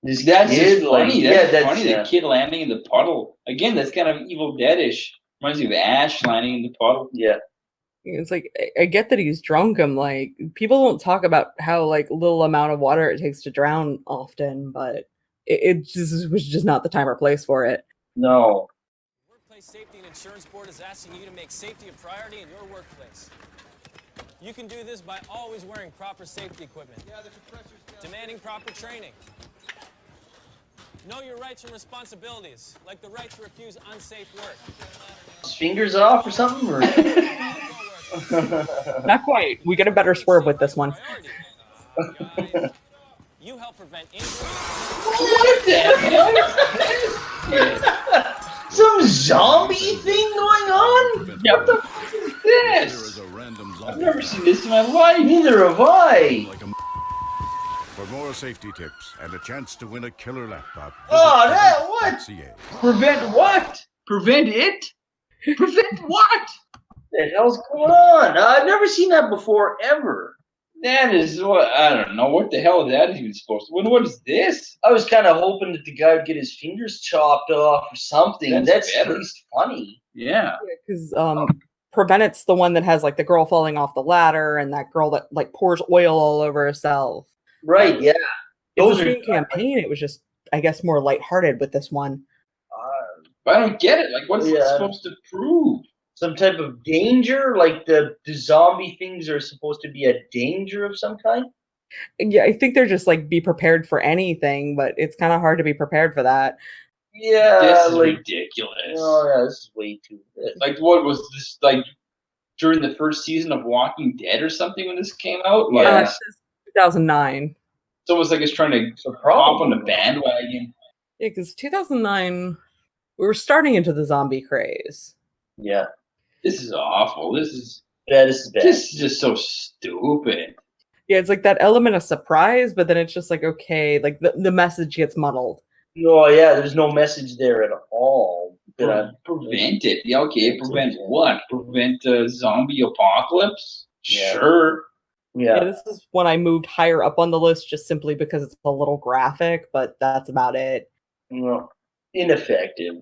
That's just funny. That's funny. The kid landing in the puddle. Again, that's kind of Evil Dead-ish. Reminds me of Ash landing in the puddle. Yeah. It's like, I get that he's drunk. I'm like, people don't talk about how, like, little amount of water it takes to drown often, but it just was just not the time or place for it. No. Workplace Safety and Insurance Board is asking you to make safety a priority in your workplace. You can do this by always wearing proper safety equipment. Yeah, the compressor's down. Demanding proper training. Know your rights and responsibilities, like the right to refuse unsafe work. His fingers off or something? Or? Not quite. We get a better swerve with this one. You help prevent injury. What the hell is this? Some zombie thing going on? Yeah, what the fuck is this? I've never seen this in my life. Neither have I. For more safety tips and a chance to win a killer laptop. What? Prevent what? Prevent it? Prevent what? What the hell's going on? I've never seen that before, ever. That is what, I don't know. What the hell is that even supposed to? What is this? I was kind of hoping that the guy would get his fingers chopped off or something. That's at least funny. Yeah. Because Prevent's the one that has, like, the girl falling off the ladder and that girl that, like, pours oil all over herself. Right, yeah. It's a screen campaign. It was just, I guess, more lighthearted with this one. I don't get it. Like, what's it supposed to prove? Some type of danger? Like the zombie things are supposed to be a danger of some kind? Yeah, I think they're just, like, be prepared for anything, but it's kind of hard to be prepared for that. Yeah, this is ridiculous. Oh, yeah, this is way too good. Like, what was this, like, during the first season of Walking Dead or something when this came out? Like, 2009. It's almost like it's trying to hop on the bandwagon. Yeah, because 2009, we were starting into the zombie craze. Yeah. This is awful. This is bad. This is just so stupid. Yeah, it's like that element of surprise, but then it's just like, okay, like the message gets muddled. No, yeah, there's no message there at all. Prevent it. Yeah, okay, prevent what? Prevent zombie apocalypse? Yeah. Sure. Yeah, this is when I moved higher up on the list just simply because it's a little graphic, but that's about it. No, ineffective.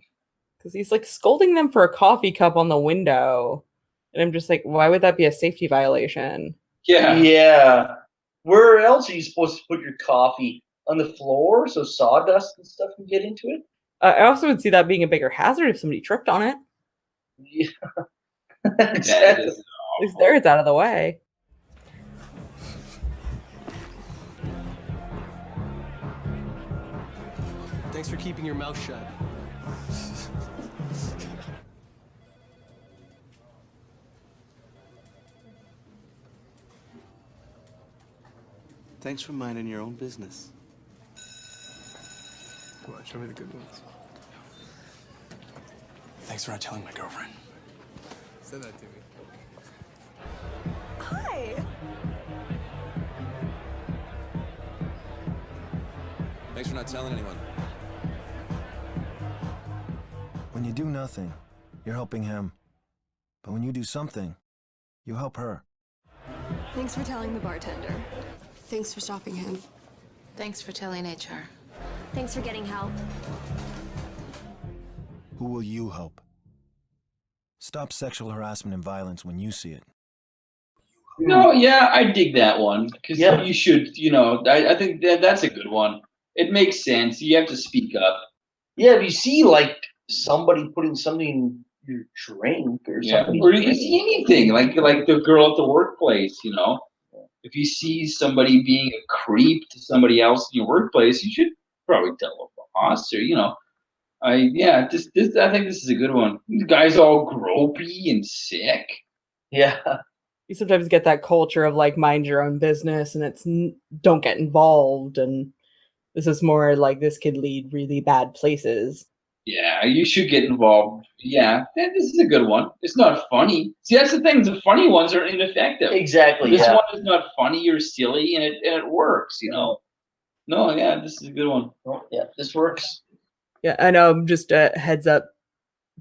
Because he's, like, scolding them for a coffee cup on the window. And I'm just like, why would that be a safety violation? Yeah. Yeah. Where else are you supposed to put your coffee? On the floor so sawdust and stuff can get into it? I also would see that being a bigger hazard if somebody tripped on it. Yeah. Exactly. At least there it's out of the way. Thanks for keeping your mouth shut. Thanks for minding your own business. Come on, show me the good ones. Thanks for not telling my girlfriend. Send that to me. Hi. Thanks for not telling anyone. When you do nothing, you're helping him. But when you do something, you help her. Thanks for telling the bartender. Thanks for stopping him. Thanks for telling HR. Thanks for getting help. Who will you help? Stop sexual harassment and violence when you see it. No, yeah, I dig that one because you should, I think that's a good one. It makes sense. You have to speak up. Yeah, if you see like somebody putting something in your drink or something, or you see anything like the girl at the workplace, if you see somebody being a creep to somebody else in your workplace, you should probably tell the boss or I think this is a good one. The guy's all gropey and sick. Yeah. You sometimes get that culture of like mind your own business and it's don't get involved, and this is more like this could lead really bad places. Yeah, you should get involved. Yeah, this is a good one. It's not funny. See, that's the thing. The funny ones are ineffective. Exactly. This yeah. one is not funny or silly, and it works. No, yeah, this is a good one. Oh, yeah, this works. Yeah, I know. Just a heads up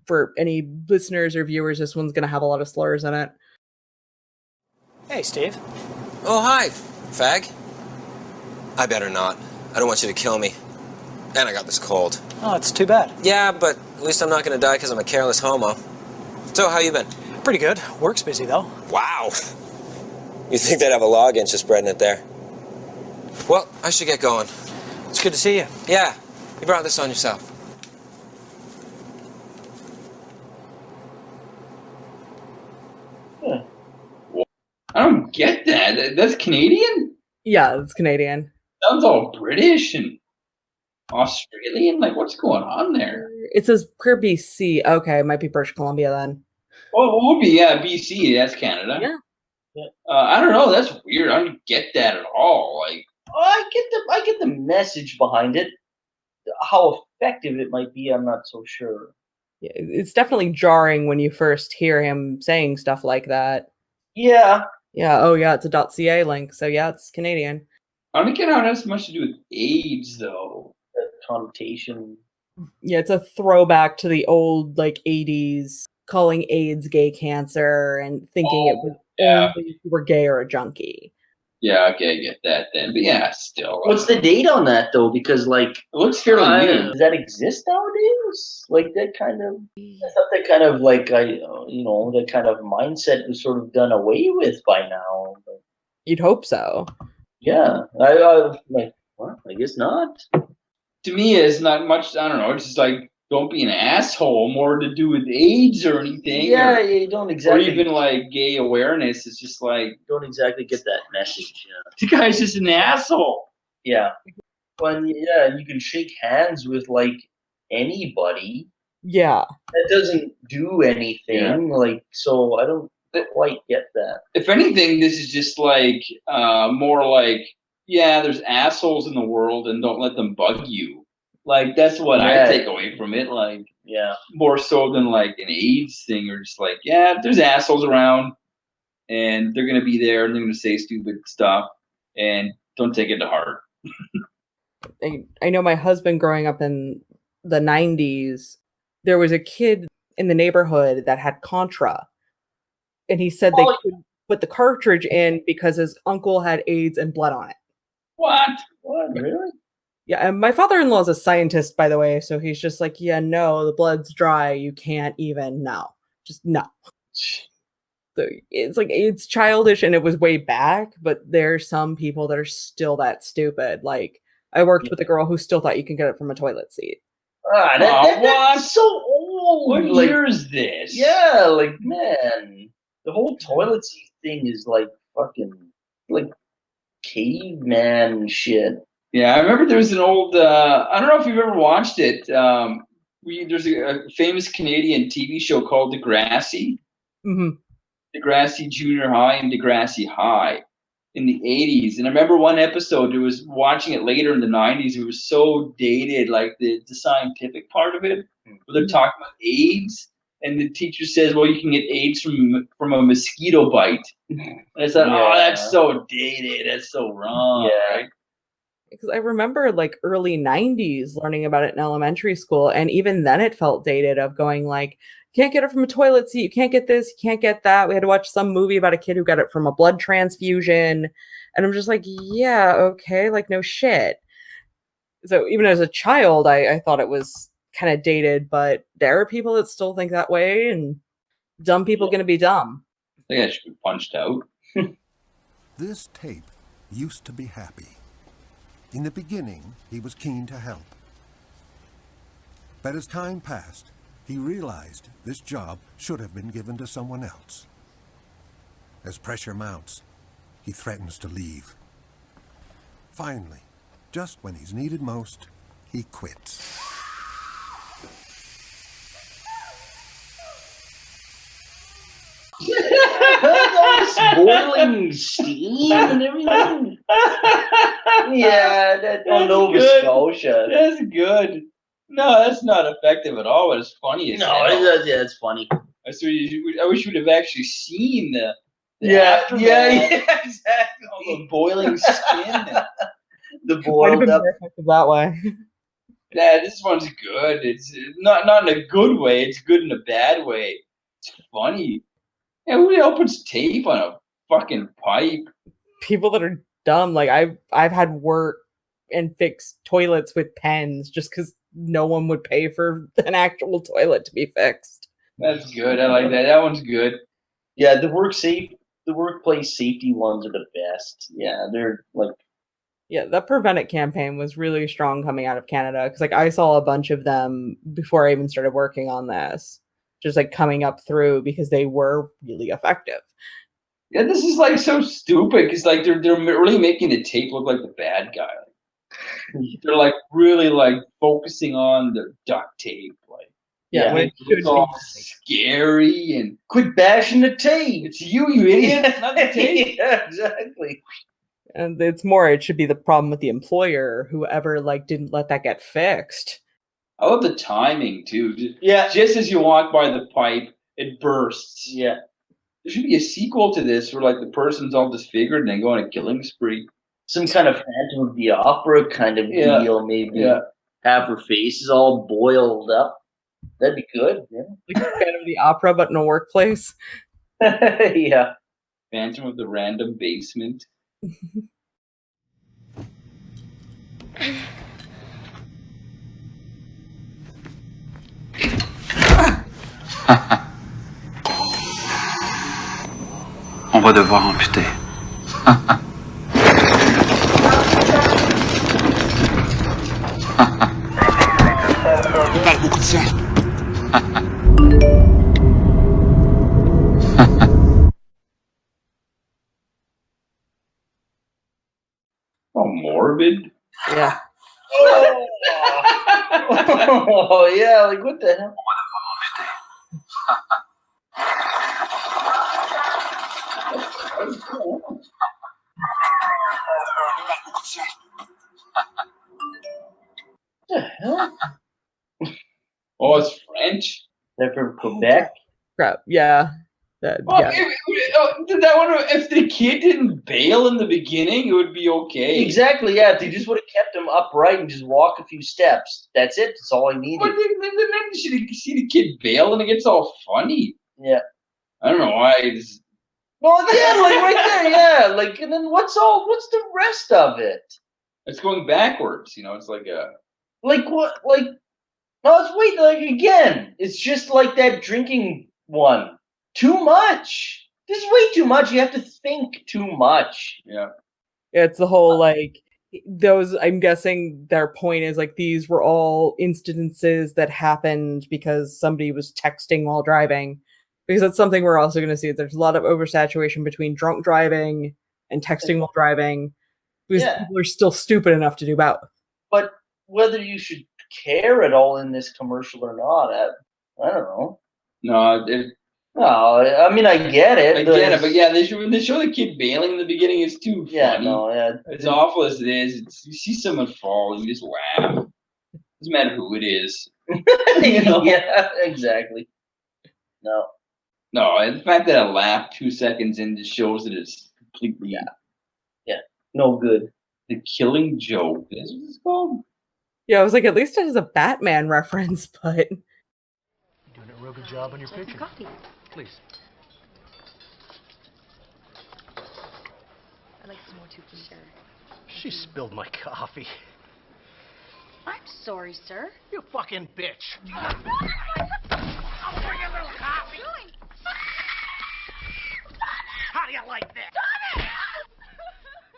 for any listeners or viewers. This one's gonna have a lot of slurs in it. Hey, Steve. Oh, hi, fag. I better not. I don't want you to kill me. And I got this cold. Oh, it's too bad. Yeah, but at least I'm not gonna die because I'm a careless homo. So, how you been? Pretty good. Work's busy, though. Wow. You think they'd have a log inch of spreading it there? Well, I should get going. It's good to see you. Yeah, you brought this on yourself. Yeah. I don't get that. That's Canadian? Yeah, it's Canadian. Sounds all British and Australian. Like, what's going on there? It says Queer BC. Okay, it might be British Columbia then. Oh, it would be, BC. That's Canada. Yeah. I don't know. That's weird. I don't get that at all. Like, I get the message behind it. How effective it might be, I'm not so sure. Yeah, it's definitely jarring when you first hear him saying stuff like that. Yeah. Yeah. Oh, yeah. It's a .ca link, so yeah, it's Canadian. I don't get how it has much to do with AIDS, though. That connotation. Yeah, it's a throwback to the old like '80s, calling AIDS gay cancer and thinking it was only if you were gay or a junkie. Yeah, okay, I get that then. But yeah, still. What's the date on that though? Because like it looks fairly new. Does that exist nowadays? Like that kind of, I thought that kind of like that kind of mindset was sort of done away with by now. But you'd hope so. Yeah, I like. Well, I guess not. To me, it's not much. I don't know. It's just like don't be an asshole. More to do with AIDS or anything. Yeah, you don't exactly. Or even like gay awareness. It's just like don't exactly get that message. Yeah. The guy's just an asshole. Yeah. Well, yeah, you can shake hands with like anybody. Yeah. That doesn't do anything. Yeah. Like, so I don't quite get that. If anything, this is just like more like, yeah, there's assholes in the world and don't let them bug you. Like, that's what I take away from it. Like, yeah, more so than like an AIDS thing, or just like, yeah, there's assholes around and they're going to be there and they're going to say stupid stuff and don't take it to heart. I know my husband growing up in the 90s, there was a kid in the neighborhood that had Contra. And he said they couldn't put the cartridge in because his uncle had AIDS and blood on it. What? Really? Yeah, and my father-in-law is a scientist, by the way, so he's just like, yeah, no, the blood's dry. You can't even, no. Just no. So it's like, it's childish and it was way back, but there's some people that are still that stupid. Like, I worked with a girl who still thought you can get it from a toilet seat. That's so old. What like, year is this? Yeah, like, man. The whole toilet seat thing is like fucking like caveman shit. Yeah, I remember there was an old. I don't know if you've ever watched it. There's a famous Canadian TV show called Degrassi. Mm-hmm. Degrassi Junior High and Degrassi High. in the 80s. And I remember one episode, it was watching it later in the 90s. It was so dated, like the scientific part of it, where they're talking about AIDS. And the teacher says, well, you can get AIDS from a mosquito bite. And I said, oh, that's so dated. That's so wrong. Right? Because I remember like early 90s learning about it in elementary school. And even then it felt dated of going like, can't get it from a toilet seat. You can't get this. You can't get that. We had to watch some movie about a kid who got it from a blood transfusion. And I'm just like, yeah, okay. Like, no shit. So even as a child, I thought it was kind of dated, but there are people that still think that way, and dumb people going to be dumb. I think I should be punched out. This tape used to be happy. In the beginning, he was keen to help. But as time passed, he realized this job should have been given to someone else. As pressure mounts, he threatens to leave. Finally, just when he's needed most, he quits. Boiling steam and everything. Yeah, that's Nova Scotia. That's good. No, that's not effective at all, but it's funny as hell. It's funny. I wish we'd have actually seen the aftermath. Exactly. The boiling skin. The boiled up. That way. Yeah, this one's good. It's not in a good way. It's good in a bad way. It's funny. Yeah, who opens tape on a fucking pipe? People that are dumb. Like I've had work and fix toilets with pens just because no one would pay for an actual toilet to be fixed. That's good. I like that. That one's good. Yeah, the workplace safety ones are the best. Yeah, they're like. Yeah, that Prevent It campaign was really strong coming out of Canada because like I saw a bunch of them before I even started working on this, just like coming up through because they were really effective. Yeah, this is like so stupid because like they're really making the tape look like the bad guy. They're like really like focusing on the duct tape, like it's all scary and quit bashing the tape. It's you idiot, not the tape. Yeah, exactly. And it should be the problem with the employer, whoever like didn't let that get fixed. I love the timing too. Just as you walk by the pipe, it bursts. Yeah. There should be a sequel to this where like the person's all disfigured and then go on a killing spree. Some kind of Phantom of the Opera kind of deal, maybe. Yeah. Have her face is all boiled up. That'd be good. Yeah. Like Phantom of the Opera, but in a workplace. Yeah. Phantom of the Random Basement. On va devoir amputer. Il parle beaucoup de ça. Oh, morbid. Yeah. Oh yeah, like what the hell? What the hell? Oh, it's French. They're from Quebec. Crap. Yeah. Did that one? If the kid didn't bail in the beginning, it would be okay. Exactly. Yeah. If they just would have kept him upright and just walk a few steps, that's it. That's all I needed. But then you see the kid bail and it gets all funny. Yeah. I don't know why. Well, yeah, like right there, yeah. Like, and then what's the rest of it? It's going backwards. You know, it's like a. Like what? Like, no, it's wait. Like again, it's just like that drinking one. Too much. This is way too much. You have to think too much. Yeah. It's the whole like those. I'm guessing their point is like these were all instances that happened because somebody was texting while driving. Because that's something we're also going to see. There's a lot of oversaturation between drunk driving and texting while driving. Because people are still stupid enough to do both. But whether you should care at all in this commercial or not, I don't know. No, Oh, I mean, I get it. I get it, but yeah, when they show the kid bailing in the beginning, it's too funny. Yeah, no, yeah. As awful as it is, you see someone fall and you just laugh. Doesn't matter who it is. You know? Yeah, exactly. No. No, and the fact that I laughed 2 seconds in just shows that it's completely no good. The Killing Joke. That's what it's called. Yeah, I was like, at least it has a Batman reference, but Doing a real good job on your picture. Coffee. Please. I'd like some more too, for sure. She spilled my coffee. I'm sorry, sir. You fucking bitch. I'll bring a little coffee. How do you like this?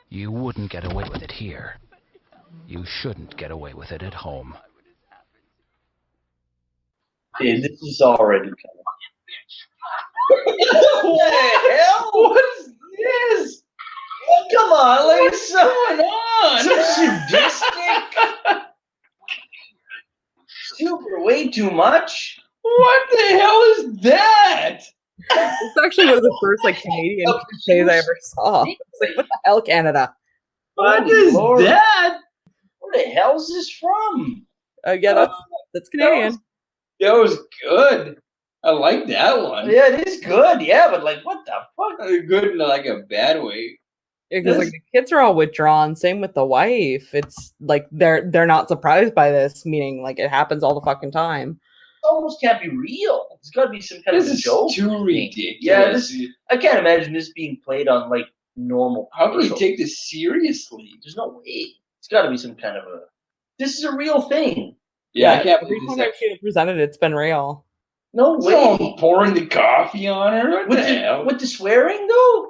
You wouldn't get away with it here. You shouldn't get away with it at home. Dude, this is already kind of... What the hell? What is this? Oh, come on, like, What's going on? So sadistic. Super, way too much. What the hell is that? it's actually one of the first like Canadian PSAs I ever saw. It's like, what the hell, Canada? What is that? Where the hell is this from? Yeah, that's Canadian. That was good. I like that one. Yeah, it is good. Yeah, but like, what the fuck? Good in like a bad way. Because like the kids are all withdrawn. Same with the wife. It's like they're not surprised by this, meaning like it happens all the fucking time. It almost can't be real. It's got to be some kind of a joke. This is too ridiculous. Yeah, I can't imagine this being played on like normal. How can you take this seriously? There's no way. It's got to be some kind of a. This is a real thing. Yeah, I can't every believe time this. I've seen it presented, it's been real. No way. Someone pouring the coffee on her. What the hell? With the swearing though.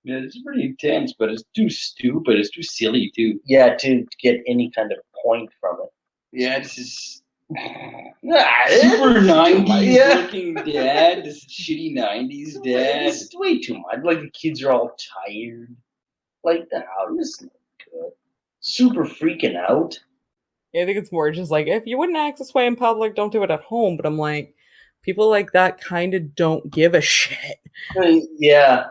Yeah, it's pretty intense, but it's too stupid. It's too silly too. Yeah, to get any kind of point from it. Yeah, this is super 90s looking dad. This shitty 90s dad. This is way too much. Like the kids are all tired. Like the house is not good. Super freaking out. Yeah, I think it's more just like, if you wouldn't act this way in public, don't do it at home. But I'm like, people like that kind of don't give a shit. Yeah.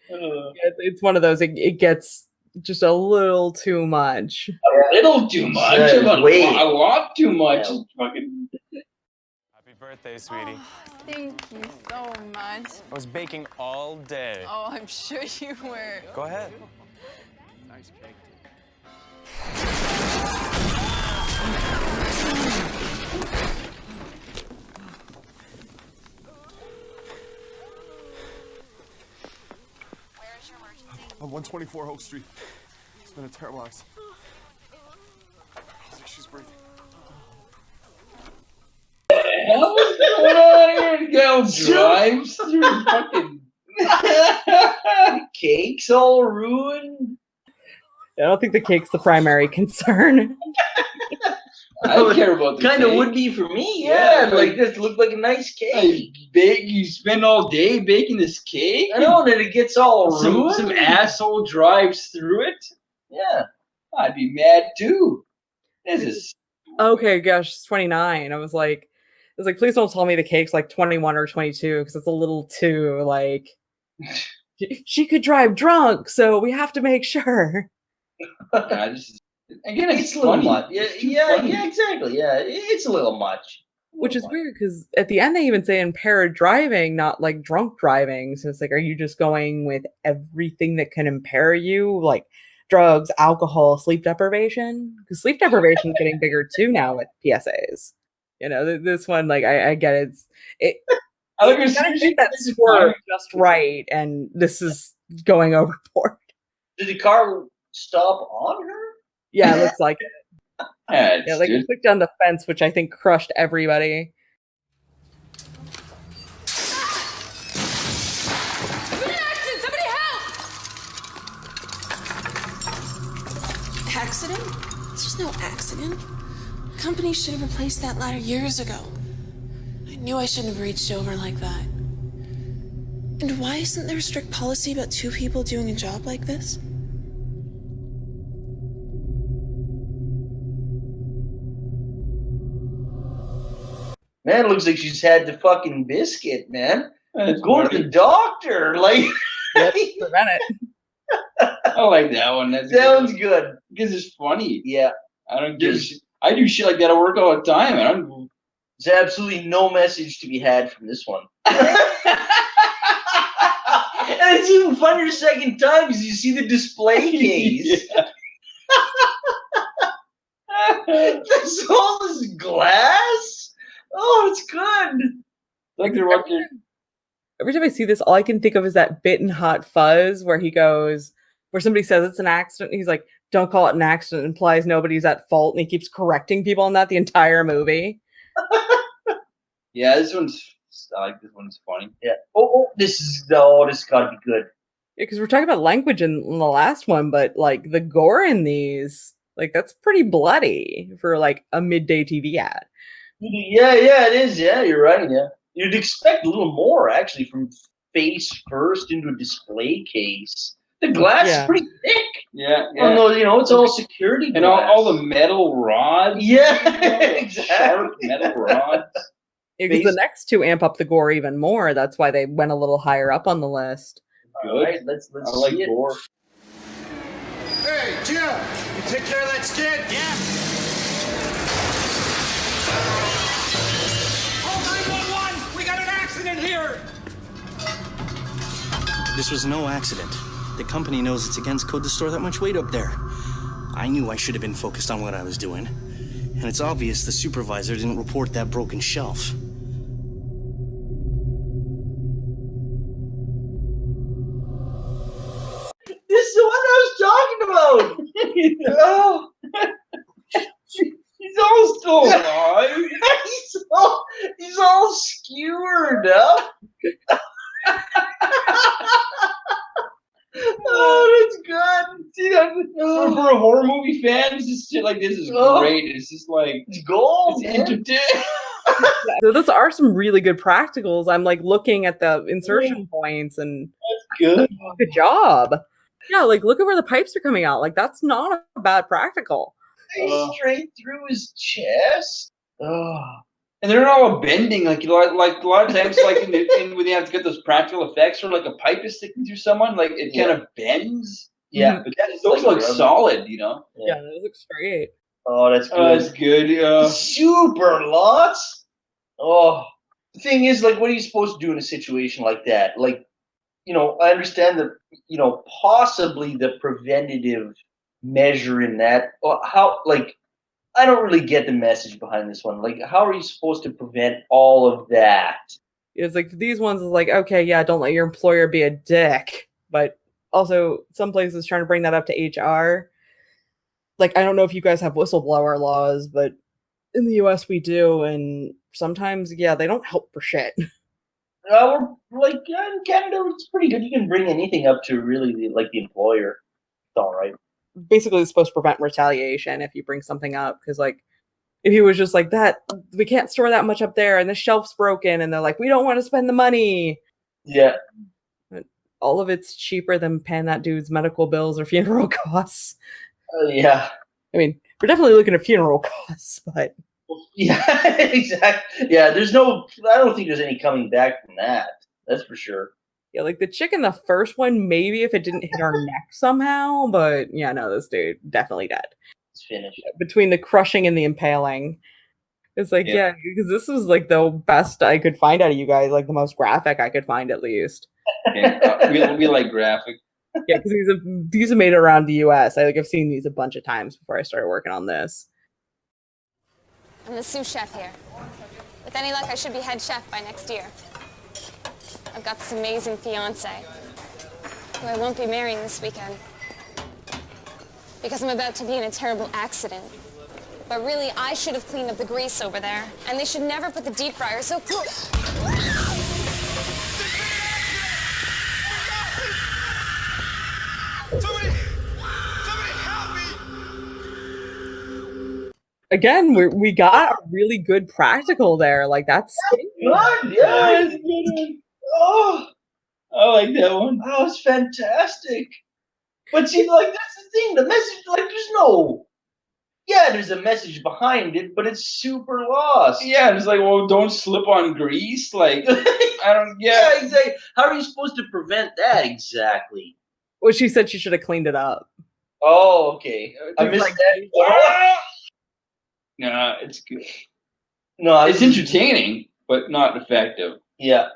It's one of those, it gets just a little too much. A little too much? A lot too much. Yeah. Fucking... Happy birthday, sweetie. Thank you so much. I was baking all day. Oh, I'm sure you were. Go ahead. Nice cake. On 124 Oak Street. It's been a terrible accident. I think she's breathing. What the hell is going on here? Girl drives through fucking Cake's all ruined. I don't think the cake's the primary concern. I don't care about the kind of cake. would be for me. Yeah, like this looked like a nice cake. You spend all day baking this cake? I know, and then it gets all ruined. Some asshole drives through it? Yeah. I'd be mad too. This is Okay, gosh, it's 29. I was like, please don't tell me the cake's like 21 or 22, because it's a little too like she could drive drunk, so we have to make sure. Again, it's a little much. Yeah, exactly. Yeah, it's a little much. Which is weird, because at the end they even say impaired driving, not like drunk driving. So it's like, are you just going with everything that can impair you, like drugs, alcohol, sleep deprivation? Because sleep deprivation is getting bigger too now with PSAs. You know, this one, like I get it. I look You gotta get that swerve just right, and this is going overboard. Did the car stop on her? Yeah, it looks like it. Yeah, like it took down the fence, which I think crushed everybody. Somebody help! Accident? There's no accident. The company should have replaced that ladder years ago. I knew I shouldn't have reached over like that. And why isn't there a strict policy about two people doing a job like this? Man, it looks like she's had the fucking biscuit, man. Go to the doctor. Like, prevent it. I like that one. That one's good because it's funny. Yeah, I do shit like that at work all the time, and there's absolutely no message to be had from this one. And it's even funnier second time because you see the display case. There's all this glass. Oh, it's good. Like they're watching. Every time I see this, all I can think of is that bit in Hot Fuzz where somebody says it's an accident. He's like, don't call it an accident. It implies nobody's at fault. And he keeps correcting people on that the entire movie. Yeah, this one's funny. Yeah. This has got to be good. Yeah, because we're talking about language in the last one, but like the gore in these, like that's pretty bloody for like a midday TV ad. Yeah, it is. Yeah, you're right. Yeah. You'd expect a little more, actually, from face first into a display case. The glass is pretty thick. Yeah. Oh, no, it's all security glass. And all the metal rods. Yeah, exactly. Sharp metal rods. Because the next two amp up the gore even more. That's why they went a little higher up on the list. Good. All right, let's I like see it. gore. Hey, Jim! You take care of that skid? Yeah. Oh, 911! We got an accident here! This was no accident. The company knows it's against code to store that much weight up there. I knew I should have been focused on what I was doing. And it's obvious the supervisor didn't report that broken shelf. This is the one I was talking about. Oh. He's all still alive. he's all skewered up. Oh, that's good. See, for a horror movie fan, just shit like this is great. It's just like it's gold. It's entertaining. So those are some really good practicals. I'm like looking at the insertion points and that's good. Good job. Yeah, like look at where the pipes are coming out. Like that's not a bad practical. Straight through his chest. Oh. And they're not all bending like a lot of times, like when you have to get those practical effects, or like a pipe is sticking through someone, like it kind of bends. Yeah, but those look solid, you know. Yeah, those look great. Oh, that's good. Oh, that's good. Yeah. Super lots. Oh, the thing is, like, what are you supposed to do in a situation like that? Like, I understand that, possibly the preventative measure in that. How, like, I don't really get the message behind this one. Like, how are you supposed to prevent all of that? It's like these ones is like, okay, yeah, don't let your employer be a dick. But also, some places trying to bring that up to HR. Like, I don't know if you guys have whistleblower laws, but in the US we do, and sometimes, yeah, they don't help for shit. Like, in Canada, it's pretty good. You can bring anything up to really, the employer. It's all right. Basically, it's supposed to prevent retaliation if you bring something up, because, like, if he was just like that, we can't store that much up there, and the shelf's broken, and they're like, we don't want to spend the money. Yeah. But all of it's cheaper than paying that dude's medical bills or funeral costs. Yeah. I mean, we're definitely looking at funeral costs, but... Yeah, exactly. Yeah, I don't think there's any coming back from that. That's for sure. Yeah, like the chick in the first one, maybe if it didn't hit her neck somehow, but yeah, no, this dude definitely dead. It's finished. Between the crushing and the impaling. It's like, yeah, because this was like the best I could find out of you guys, like the most graphic I could find at least. Yeah, we like graphic. Yeah, because these have made it around the US. I've seen these a bunch of times before I started working on this. I'm the sous chef here. With any luck, I should be head chef by next year. I've got this amazing fiance, who I won't be marrying this weekend, because I'm about to be in a terrible accident. But really, I should have cleaned up the grease over there, and they should never put the deep fryer so close. Again, we got a really good practical there. Like, that's good. Yeah, that's good. Oh, I like that one. That was fantastic. But see, like, that's the thing. The message, like, there's no Yeah, there's a message behind it, but it's super lost. Yeah, it's like, well, don't slip on grease. Like, I don't. Yeah, exactly. How are you supposed to prevent that exactly? Well, she said she should have cleaned it up. Oh, okay. I missed that. Nah, it's good. No, it's entertaining, but not effective. Yeah.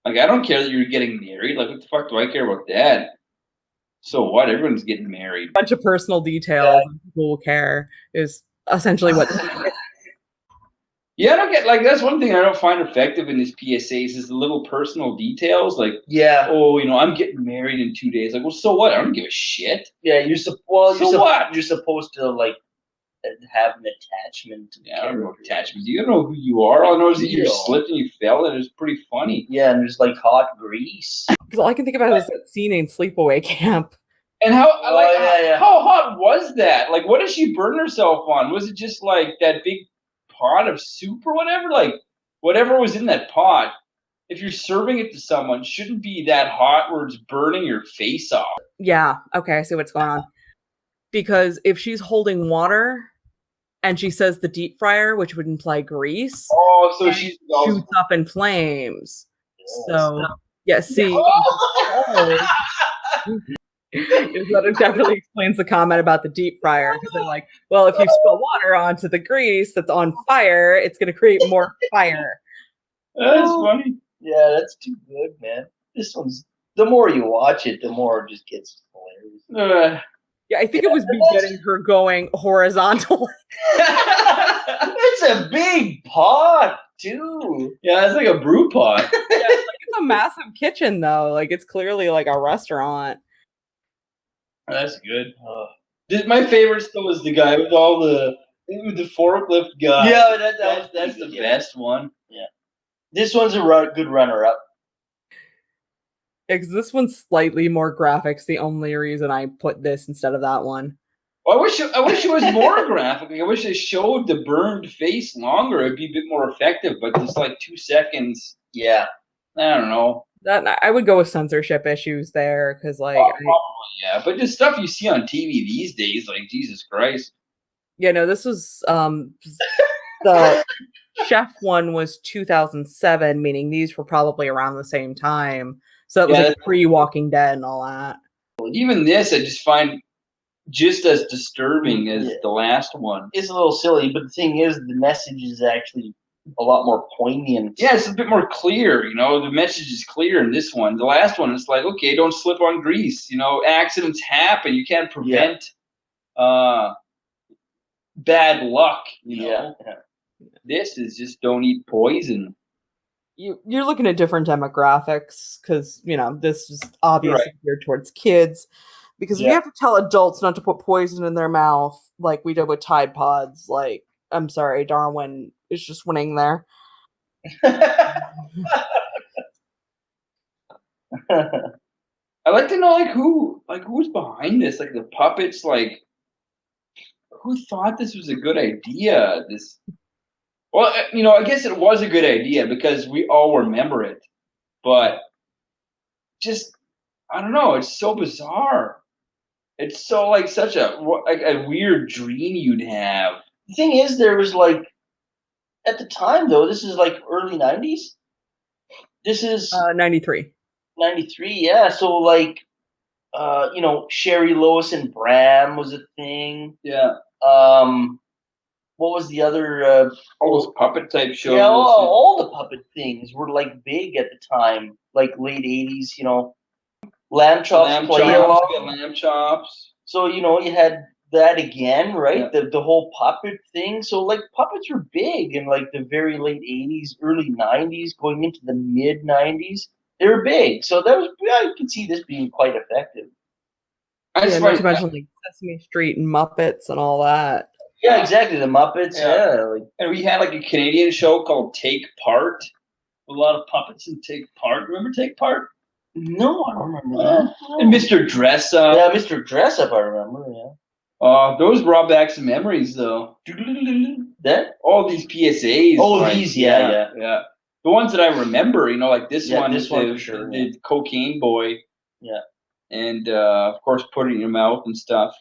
Like, I don't care that you're getting married. Like, what the fuck do I care about that? So what? Everyone's getting married. Bunch of personal details and people will care is essentially what. Yeah, I don't get, like, that's one thing I don't find effective in these PSAs is the little personal details. Like, yeah, oh, I'm getting married in 2 days. Like, well, so what? I don't give a shit. Yeah, you're what? You're supposed to like have an attachment to I don't know attachment. You don't know who you are. All I know is that you slipped and you fell, and it's pretty funny. Yeah, and there's like hot grease. Because all I can think about is that scene in Sleepaway Camp. And how how hot was that? Like, what did she burn herself on? Was it just like that big pot of soup or whatever? Like, whatever was in that pot, if you're serving it to someone, shouldn't be that hot where it's burning your face off. Yeah, okay, I see what's going on. Because if she's holding water and she says the deep fryer, which would imply grease, so she shoots up in flames. So, yeah, see. That definitely explains the comment about the deep fryer. Because they're like, well, if you spill water onto the grease that's on fire, it's going to create more fire. That's funny. Yeah, that's too good, man. This one's, the more you watch it, the more it just gets hilarious. Yeah, I think it was me getting her going horizontal. It's a big pot, too. Yeah, it's like a brew pot. Yeah, it's a massive kitchen, though. Like, it's clearly like a restaurant. That's good. My favorite still is the guy with all the forklift guy. Yeah, that's the best one. Yeah, this one's a good runner-up. Because this one's slightly more graphics. The only reason I put this instead of that one. Well, I wish it was more graphic. I wish they showed the burned face longer. It'd be a bit more effective. But just like 2 seconds. Yeah, I don't know. That I would go with censorship issues there because, like, yeah, but just stuff you see on TV these days, like Jesus Christ. Yeah, no, this was the chef one was 2007, meaning these were probably around the same time. So it was like pre-Walking Dead and all that. Even this, I just find just as disturbing as the last one. It's a little silly, but the thing is, the message is actually a lot more poignant. Yeah, it's a bit more clear, the message is clear in this one. The last one, it's like, okay, don't slip on grease. Accidents happen. You can't prevent bad luck, Yeah. This is just don't eat poison. You're looking at different demographics because, this is obviously geared towards kids. Because we have to tell adults not to put poison in their mouth like we did with Tide Pods. Like, I'm sorry, Darwin is just winning there. I'd like to know who's behind this, like the puppets, like who thought this was a good idea? Well, I guess it was a good idea because we all remember it, but just I don't know, it's so bizarre. It's so like such a weird dream you'd have. The thing is, there was like, at the time though, this is like early 90s. This is 93. 93, yeah. So like, Sherry, Lois, and Bram was a thing. Yeah. What was the other? All those puppet type shows. Yeah, all the puppet things were like big at the time, like late 80s. Lamb Chops played a lot. Lamb Chops. So you had that again, right? Yeah. The whole puppet thing. So like puppets were big in like the very late 80s, early 90s, going into the mid 90s. They were big. So that was, I could see this being quite effective. Not to mention like Sesame Street and Muppets and all that. Yeah, exactly. The Muppets. Yeah. And we had like a Canadian show called Take Part. A lot of puppets in Take Part. Remember Take Part? No, I don't remember that. And Mr. Dress Up. Yeah, Mr. Dress Up, I remember, yeah. Those brought back some memories, though. That? All these PSAs. Oh, these, yeah. The ones that I remember, like this one. This one for sure. The cocaine boy. Yeah. And, of course, put it in your mouth and stuff.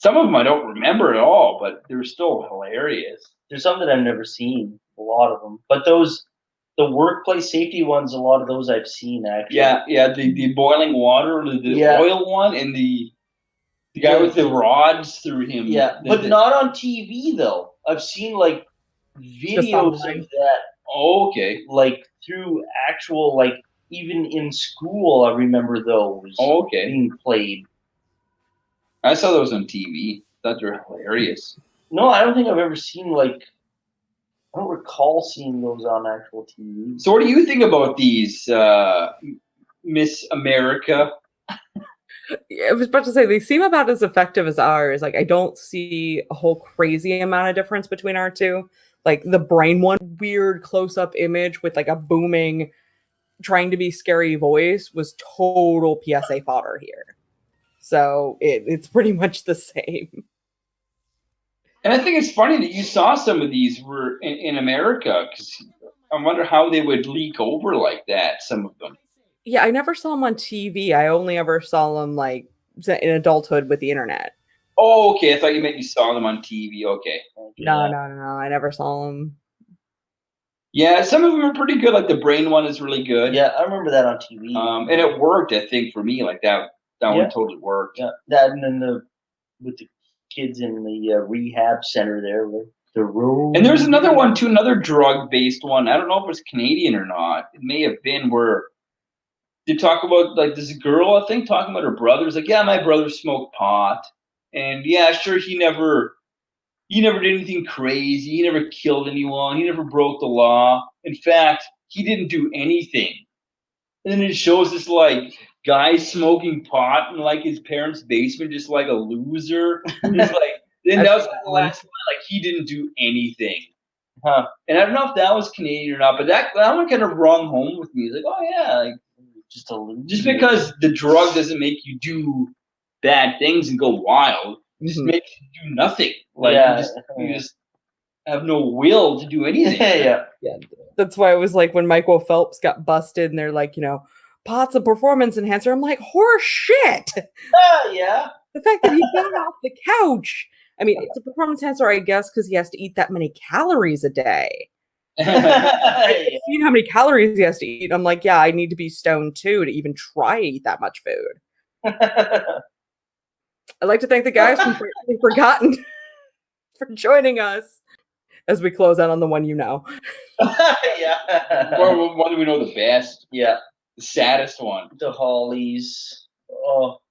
Some of them I don't remember at all, but they're still hilarious. There's some that I've never seen. A lot of them, but the workplace safety ones, a lot of those I've seen actually. Yeah. The boiling water, the oil one, and the guy with the rods through him. Yeah, but not on TV though. I've seen like videos of that. Oh, okay. Like through actual, like even in school, I remember those. Oh, okay. Being played. I saw those on TV. Thought they were hilarious. No, I don't think I've ever seen like. I don't recall seeing those on actual TV. So, what do you think about these Miss America? I was about to say, they seem about as effective as ours. Like, I don't see a whole crazy amount of difference between our two. Like, the brain one, weird close-up image with, like, a booming, trying to be scary voice was total PSA fodder here. So, it's pretty much the same. And I think it's funny that you saw some of these were in America, because I wonder how they would leak over like that, some of them. Yeah, I never saw them on TV. I only ever saw them, like, in adulthood with the internet. Oh, okay. I thought you meant you saw them on TV. Okay. No, I never saw them. Yeah, some of them are pretty good. Like the brain one is really good. Yeah, I remember that on TV. And it worked, I think, for me. Like that one totally worked. Yeah, that and then with the kids in the rehab center there, the room. And there's another one too, another drug-based one. I don't know if it's Canadian or not. It may have been where they talk about like this girl, I think, talking about her brothers. Like, yeah, my brother smoked pot, and yeah, sure, he never did anything crazy. He never killed anyone. He never broke the law. In fact, he didn't do anything. And then it shows this like guy smoking pot in like his parents' basement, just like a loser. He's like, then that was the last one. Like he didn't do anything. Huh. And I don't know if that was Canadian or not, but that one kind of rung home with me. It's like, oh yeah, like just because the drug doesn't make you do bad things and go wild, it just makes you do nothing. Like you just have no will to do anything. Yeah. That's why it was like when Michael Phelps got busted and they're like, pot's a performance enhancer. I'm like, horse shit. Yeah. The fact that he got off the couch. I mean, it's a performance enhancer, I guess, because he has to eat that many calories a day. I've seen how many calories he has to eat. I'm like, yeah, I need to be stoned too to even try to eat that much food. I'd like to thank the guys from Frightfully Forgotten for joining us as we close out on the one Yeah. Or one we know the best. Yeah. The saddest one. The Hollies. Oh.